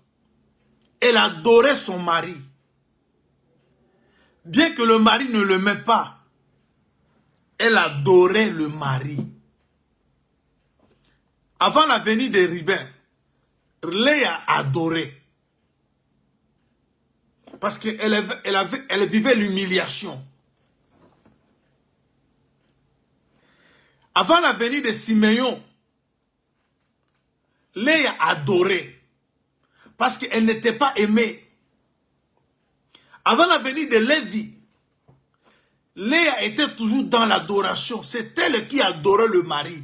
Elle adorait son mari. Bien que le mari ne l'aimait pas, elle adorait le mari. Avant la venue des Rubens, Léa adorait. Parce qu'elle vivait l'humiliation. Avant la venue de Siméon, Léa adorait. Parce qu'elle n'était pas aimée. Avant la venue de Lévi, Léa était toujours dans l'adoration. C'est elle qui adorait le mari.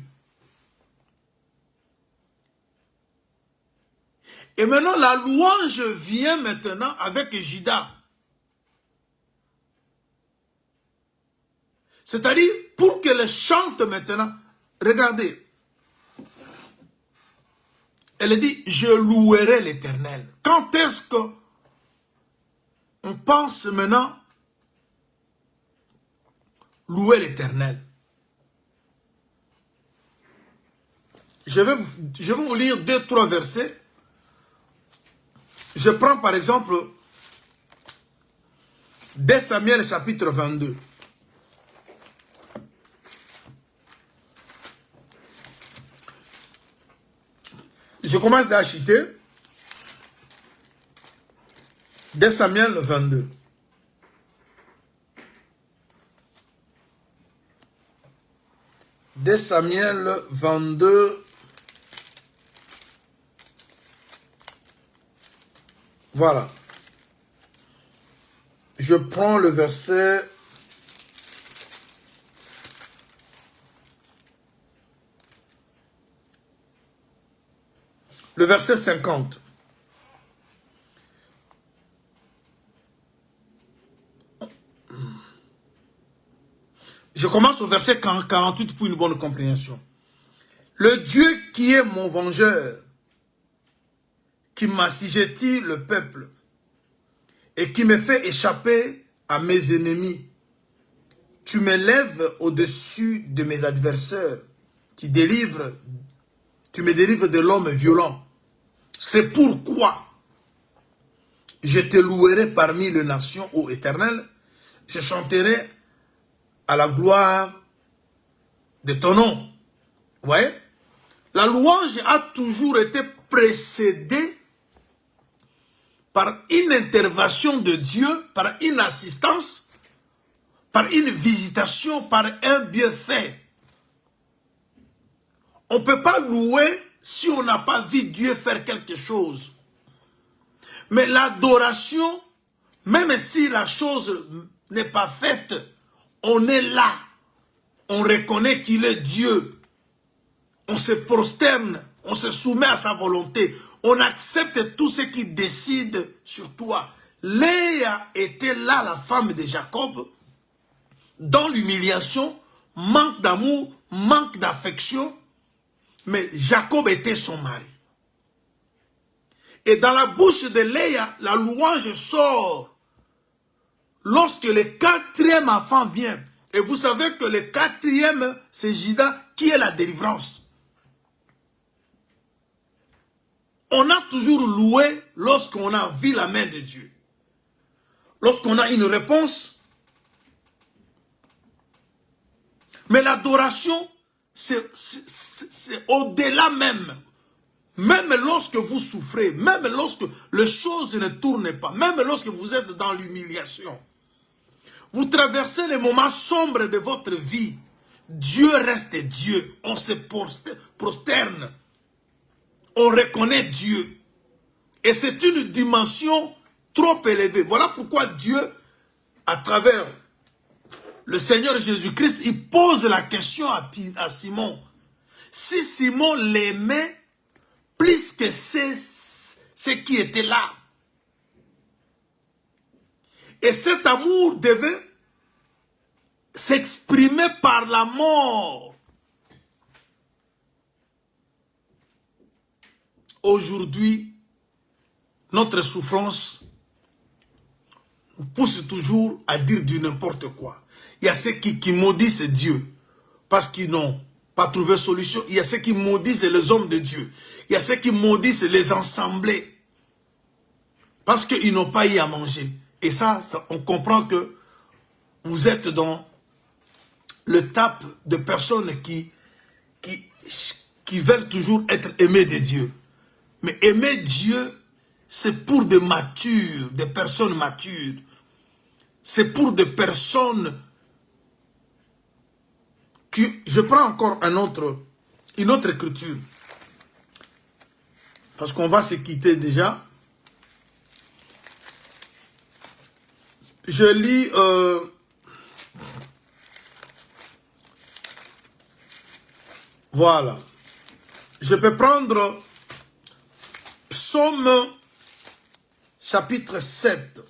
Et maintenant, la louange vient maintenant avec Judas. C'est-à-dire, pour qu'elle chante maintenant, regardez. Elle dit, je louerai l'Éternel. Quand est-ce qu'on pense maintenant louer l'Éternel? Je vais vous lire 2-3 versets. Je prends par exemple 2 Samuel chapitre 22. Je commence à citer 2 Samuel 22. Samuel 22. Voilà. Je prends le verset. Le verset 50. Je commence au verset 48 pour une bonne compréhension. Le Dieu qui est mon vengeur, qui m'assujettit le peuple et qui me fait échapper à mes ennemis. Tu m'élèves au-dessus de mes adversaires. Tu me délivres de l'homme violent. C'est pourquoi je te louerai parmi les nations, ô Éternel. Je chanterai à la gloire de ton nom. Vous voyez? La louange a toujours été précédée par une intervention de Dieu, par une assistance, par une visitation, par un bienfait. On ne peut pas louer si on n'a pas vu Dieu faire quelque chose. Mais l'adoration, même si la chose n'est pas faite, on est là. On reconnaît qu'il est Dieu. On se prosterne, on se soumet à sa volonté. On accepte tout ce qu'il décide sur toi. Léa était là, la femme de Jacob, dans l'humiliation, manque d'amour, manque d'affection. Mais Jacob était son mari. Et dans la bouche de Léa, la louange sort lorsque le 4e enfant vient. Et vous savez que le 4e, c'est Judas qui est la délivrance. On a toujours loué lorsqu'on a vu la main de Dieu. Lorsqu'on a une réponse. Mais l'adoration, c'est au-delà même. Même lorsque vous souffrez, même lorsque les choses ne tournent pas, même lorsque vous êtes dans l'humiliation, vous traversez les moments sombres de votre vie, Dieu reste Dieu. On se prosterne. On reconnaît Dieu. Et c'est une dimension trop élevée. Voilà pourquoi Dieu, à travers le Seigneur Jésus-Christ, il pose la question à Simon. Si Simon l'aimait plus que ce qui était là. Et cet amour devait s'exprimer par la mort. Aujourd'hui, notre souffrance nous pousse toujours à dire du n'importe quoi. Il y a ceux qui maudissent Dieu parce qu'ils n'ont pas trouvé solution. Il y a ceux qui maudissent les hommes de Dieu. Il y a ceux qui maudissent les assemblées parce qu'ils n'ont pas eu à manger. Et ça, on comprend que vous êtes dans le tape de personnes qui veulent toujours être aimées de Dieu. Mais aimer Dieu, c'est pour des matures, des personnes matures. C'est pour des personnes qui... Je prends encore une autre écriture. Parce qu'on va se quitter déjà. Je lis... voilà. Je peux prendre Psaume chapitre 7.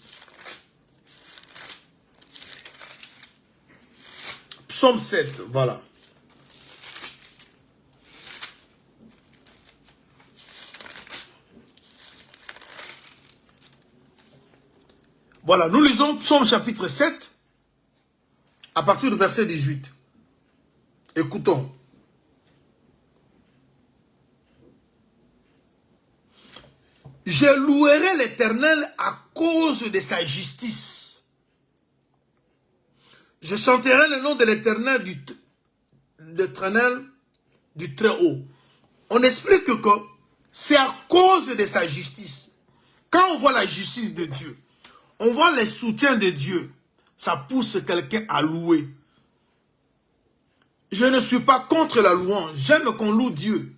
Psaume 7, voilà. Voilà, nous lisons Psaume chapitre 7 à partir du verset 18. Écoutons. Je louerai l'Éternel à cause de sa justice. Je chanterai le nom de l'Éternel du Très-Haut. On explique que c'est à cause de sa justice. Quand on voit la justice de Dieu, on voit les soutiens de Dieu, ça pousse quelqu'un à louer. Je ne suis pas contre la louange, j'aime qu'on loue Dieu.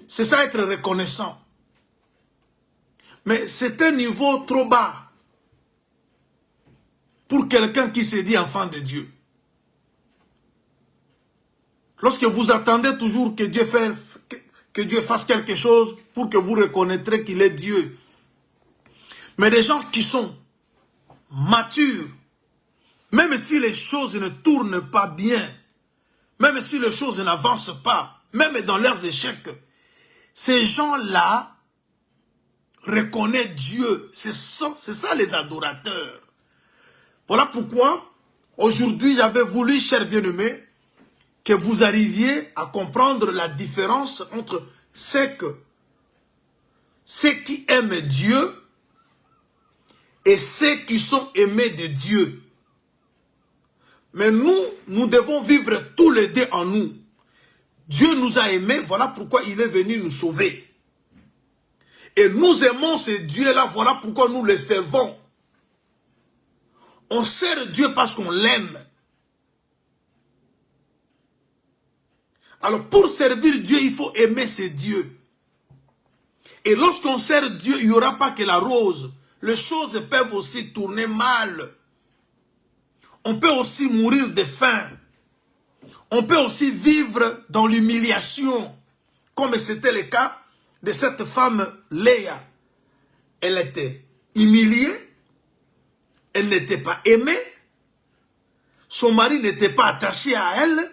C'est ça être reconnaissant. Mais c'est un niveau trop bas pour quelqu'un qui se dit enfant de Dieu. Lorsque vous attendez toujours que Dieu fasse quelque chose pour que vous reconnaîtrez qu'il est Dieu. Mais des gens qui sont matures, même si les choses ne tournent pas bien, même si les choses n'avancent pas, même dans leurs échecs, ces gens-là reconnaissent Dieu. C'est ça les adorateurs. Voilà pourquoi, aujourd'hui, j'avais voulu, chers bien-aimés, que vous arriviez à comprendre la différence entre ceux qui aiment Dieu et ceux qui sont aimés de Dieu. Mais nous devons vivre tous les deux en nous. Dieu nous a aimés, voilà pourquoi il est venu nous sauver. Et nous aimons ce Dieu-là, voilà pourquoi nous le servons. On sert Dieu parce qu'on l'aime. Alors pour servir Dieu, il faut aimer ce Dieu. Et lorsqu'on sert Dieu, il n'y aura pas que la rose. Les choses peuvent aussi tourner mal. On peut aussi mourir de faim. On peut aussi vivre dans l'humiliation. Comme c'était le cas de cette femme Léa. Elle était humiliée. Elle n'était pas aimée. Son mari n'était pas attaché à elle.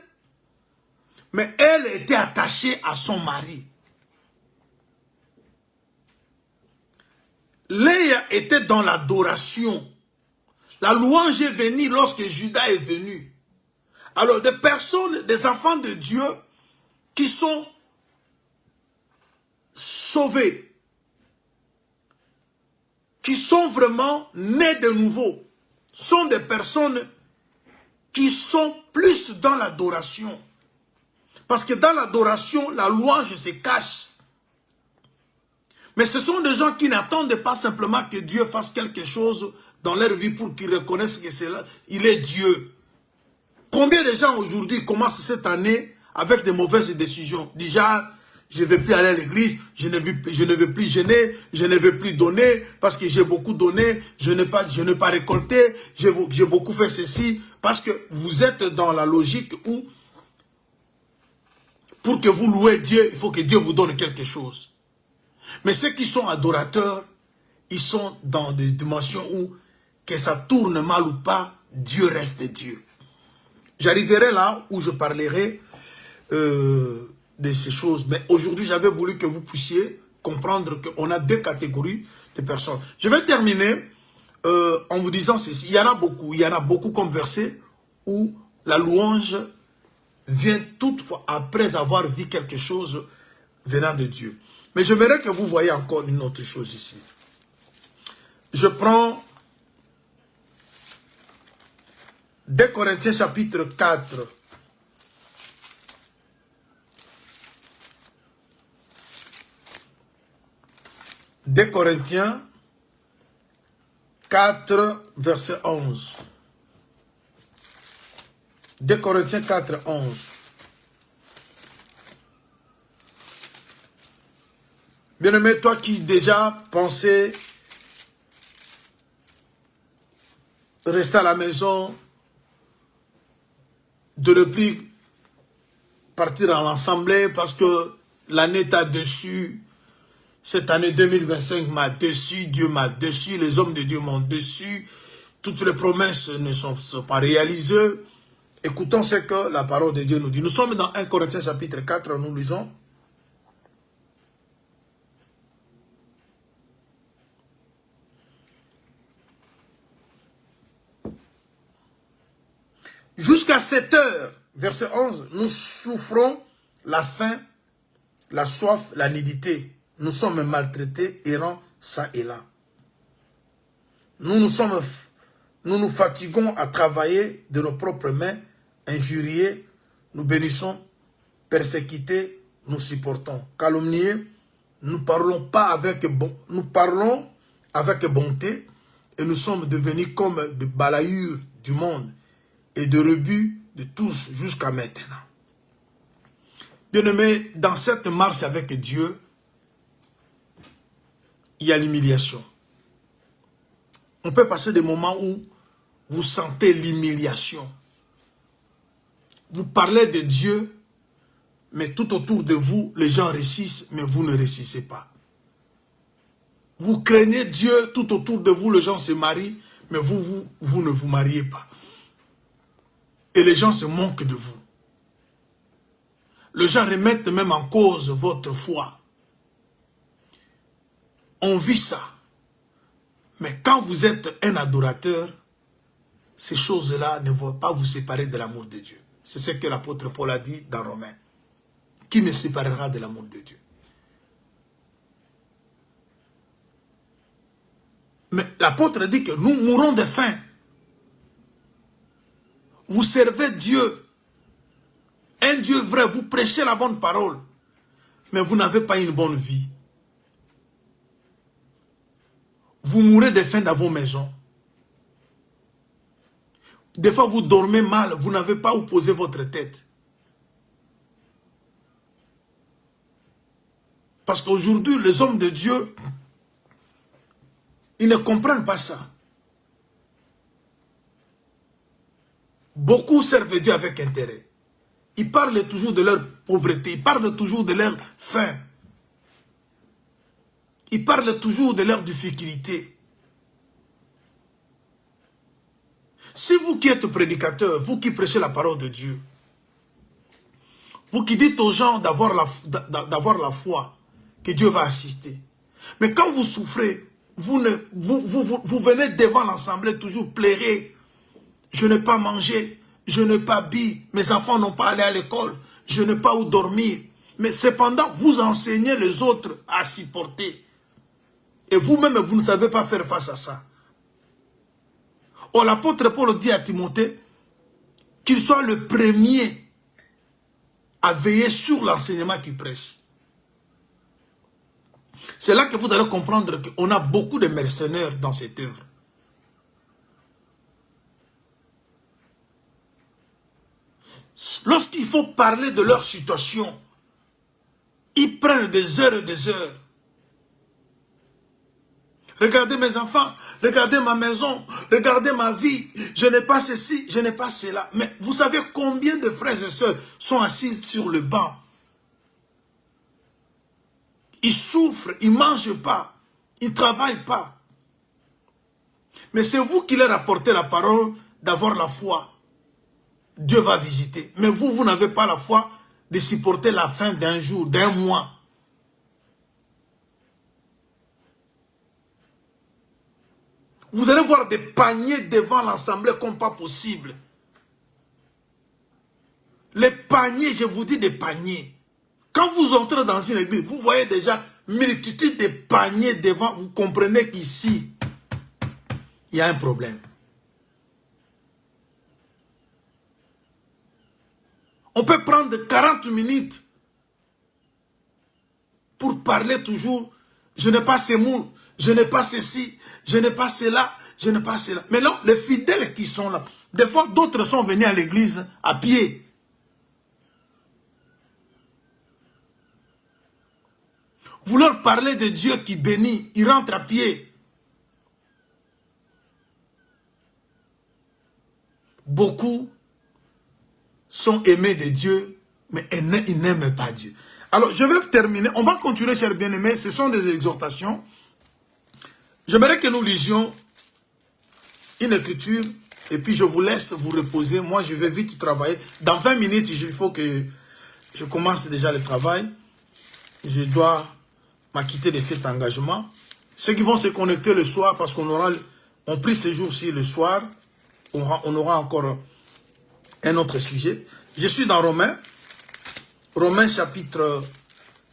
Mais elle était attachée à son mari. Léa était dans l'adoration. La louange est venue lorsque Judas est venu. Alors des personnes, des enfants de Dieu qui sont sauvés, qui sont vraiment nés de nouveau, sont des personnes qui sont plus dans l'adoration. Parce que dans l'adoration, la louange se cache. Mais ce sont des gens qui n'attendent pas simplement que Dieu fasse quelque chose dans leur vie pour qu'ils reconnaissent que c'est là, il est Dieu. Combien de gens aujourd'hui commencent cette année avec de mauvaises décisions? Déjà, je ne vais plus aller à l'église, je ne vais plus gêner, je ne vais plus donner parce que j'ai beaucoup donné, je n'ai pas récolté, j'ai beaucoup fait ceci. Parce que vous êtes dans la logique où pour que vous louez Dieu, il faut que Dieu vous donne quelque chose. Mais ceux qui sont adorateurs, ils sont dans des dimensions où, que ça tourne mal ou pas, Dieu reste Dieu. J'arriverai là où je parlerai de ces choses. Mais aujourd'hui, j'avais voulu que vous puissiez comprendre qu'on a deux catégories de personnes. Je vais terminer en vous disant ceci. Il y en a beaucoup comme verset où la louange vient toutefois après avoir vu quelque chose venant de Dieu. Mais j'aimerais que vous voyez encore une autre chose ici. Je prends 2 Corinthiens chapitre 4. Deux Corinthiens 4, verset 11. 2 Corinthiens 4, 11. Bien-aimé, toi qui déjà pensais rester à la maison, de ne plus partir à l'assemblée parce que l'année t'a déçu. Cette année 2025 m'a déçu, Dieu m'a déçu, les hommes de Dieu m'ont déçu, toutes les promesses ne sont pas réalisées. Écoutons ce que la parole de Dieu nous dit. Nous sommes dans 1 Corinthiens chapitre 4, nous lisons. Jusqu'à 7 heures, verset 11, nous souffrons la faim, la soif, la nudité. Nous sommes maltraités, errants, ça et là. Nous nous fatiguons à travailler de nos propres mains, injuriés, nous bénissons, persécutés, nous supportons, calomniés, nous parlons avec bonté et nous sommes devenus comme des balayures du monde et de rebuts de tous jusqu'à maintenant. Bien-aimés, dans cette marche avec Dieu, il y a l'humiliation. On peut passer des moments où vous sentez l'humiliation. Vous parlez de Dieu, mais tout autour de vous, les gens réussissent, mais vous ne réussissez pas. Vous craignez Dieu, tout autour de vous, les gens se marient, mais vous ne vous mariez pas. Et les gens se moquent de vous. Les gens remettent même en cause votre foi. On vit ça. Mais quand vous êtes un adorateur, ces choses-là ne vont pas vous séparer de l'amour de Dieu. C'est ce que l'apôtre Paul a dit dans Romains. Qui me séparera de l'amour de Dieu? Mais l'apôtre dit que nous mourrons de faim. Vous servez Dieu. Un Dieu vrai, vous prêchez la bonne parole. Mais vous n'avez pas une bonne vie. Vous mourrez de faim dans vos maisons. Des fois, vous dormez mal, vous n'avez pas où poser votre tête. Parce qu'aujourd'hui, les hommes de Dieu, ils ne comprennent pas ça. Beaucoup servent Dieu avec intérêt. Ils parlent toujours de leur pauvreté, ils parlent toujours de leur faim. Ils parlent toujours de leurs difficultés. Si vous qui êtes prédicateur, vous qui prêchez la parole de Dieu, vous qui dites aux gens d'avoir la foi, que Dieu va assister. Mais quand vous souffrez, vous venez devant l'assemblée toujours pleurer. Je n'ai pas mangé, je n'ai pas bu, mes enfants n'ont pas allé à l'école, je n'ai pas où dormir. Mais cependant, vous enseignez les autres à supporter. Et vous-même, vous ne savez pas faire face à ça. Or, l'apôtre Paul dit à Timothée qu'il soit le premier à veiller sur l'enseignement qu'il prêche. C'est là que vous allez comprendre qu'on a beaucoup de mercenaires dans cette œuvre. Lorsqu'il faut parler de leur situation, ils prennent des heures et des heures. Regardez mes enfants, regardez ma maison, regardez ma vie. Je n'ai pas ceci, je n'ai pas cela. Mais vous savez combien de frères et sœurs sont assis sur le banc? Ils souffrent, ils ne mangent pas, ils ne travaillent pas. Mais c'est vous qui leur apportez la parole d'avoir la foi, Dieu va visiter. Mais vous, vous n'avez pas la foi de supporter la fin d'un jour, d'un mois. Vous allez voir des paniers devant l'assemblée comme pas possible. Les paniers, je vous dis des paniers. Quand vous entrez dans une église, vous voyez déjà multitude de paniers devant. Vous comprenez qu'ici, il y a un problème. On peut prendre 40 minutes pour parler toujours. Je n'ai pas ces mots, je n'ai pas ceci, je n'ai pas cela, je n'ai pas cela. Mais non, les fidèles qui sont là, des fois d'autres sont venus à l'église à pied. Vous leur parlez de Dieu qui bénit, ils rentrent à pied. Beaucoup sont aimés de Dieu, mais ils n'aiment pas Dieu. Alors, je vais terminer. On va continuer, chers bien-aimés. Ce sont des exhortations. J'aimerais que nous lisions une écriture et puis je vous laisse vous reposer. Moi, je vais vite travailler. Dans 20 minutes, il faut que je commence déjà le travail. Je dois m'acquitter de cet engagement. Ceux qui vont se connecter le soir, parce on prie ces jours-ci le soir, on aura encore un autre sujet. Je suis dans Romains. Romains chapitre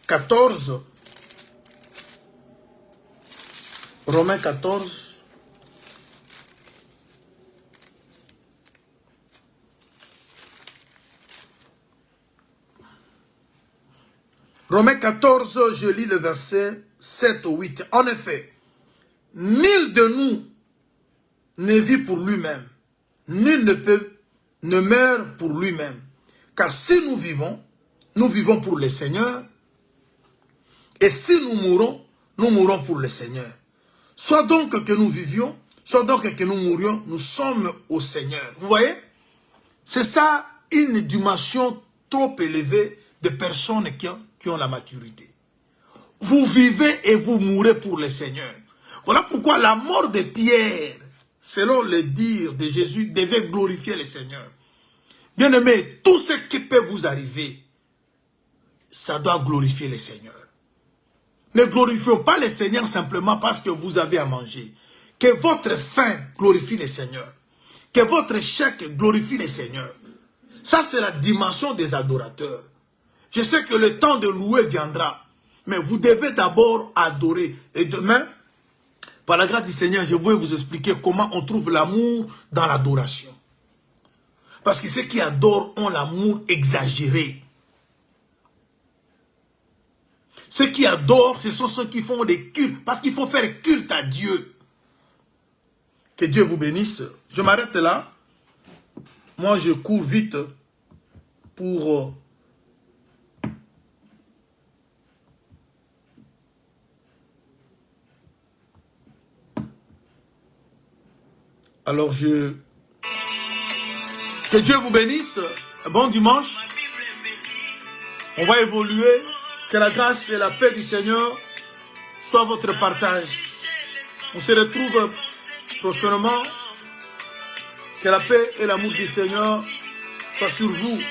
14. Romains 14. Romains 14, je lis le verset 7 au 8. En effet, nul de nous ne vit pour lui-même. Nul ne meurt pour lui-même. Car si nous vivons pour le Seigneur. Et si nous mourrons pour le Seigneur. Soit donc que nous vivions, soit donc que nous mourions, nous sommes au Seigneur. Vous voyez? C'est ça une dimension trop élevée de personnes qui ont la maturité. Vous vivez et vous mourrez pour le Seigneur. Voilà pourquoi la mort de Pierre, selon le dire de Jésus, devait glorifier le Seigneur. Bien-aimés, tout ce qui peut vous arriver, ça doit glorifier le Seigneur. Ne glorifions pas le Seigneur simplement parce que vous avez à manger. Que votre faim glorifie le Seigneur. Que votre chèque glorifie le Seigneur. Ça, c'est la dimension des adorateurs. Je sais que le temps de louer viendra. Mais vous devez d'abord adorer. Et demain, par la grâce du Seigneur, je vais vous expliquer comment on trouve l'amour dans l'adoration. Parce que ceux qui adorent ont l'amour exagéré. Ceux qui adorent, ce sont ceux qui font des cultes. Parce qu'il faut faire culte à Dieu. Que Dieu vous bénisse. Je m'arrête là. Moi, je cours vite pour... Alors, que Dieu vous bénisse. Bon dimanche. On va évoluer. Que la grâce et la paix du Seigneur soient votre partage. On se retrouve prochainement. Que la paix et l'amour du Seigneur soient sur vous.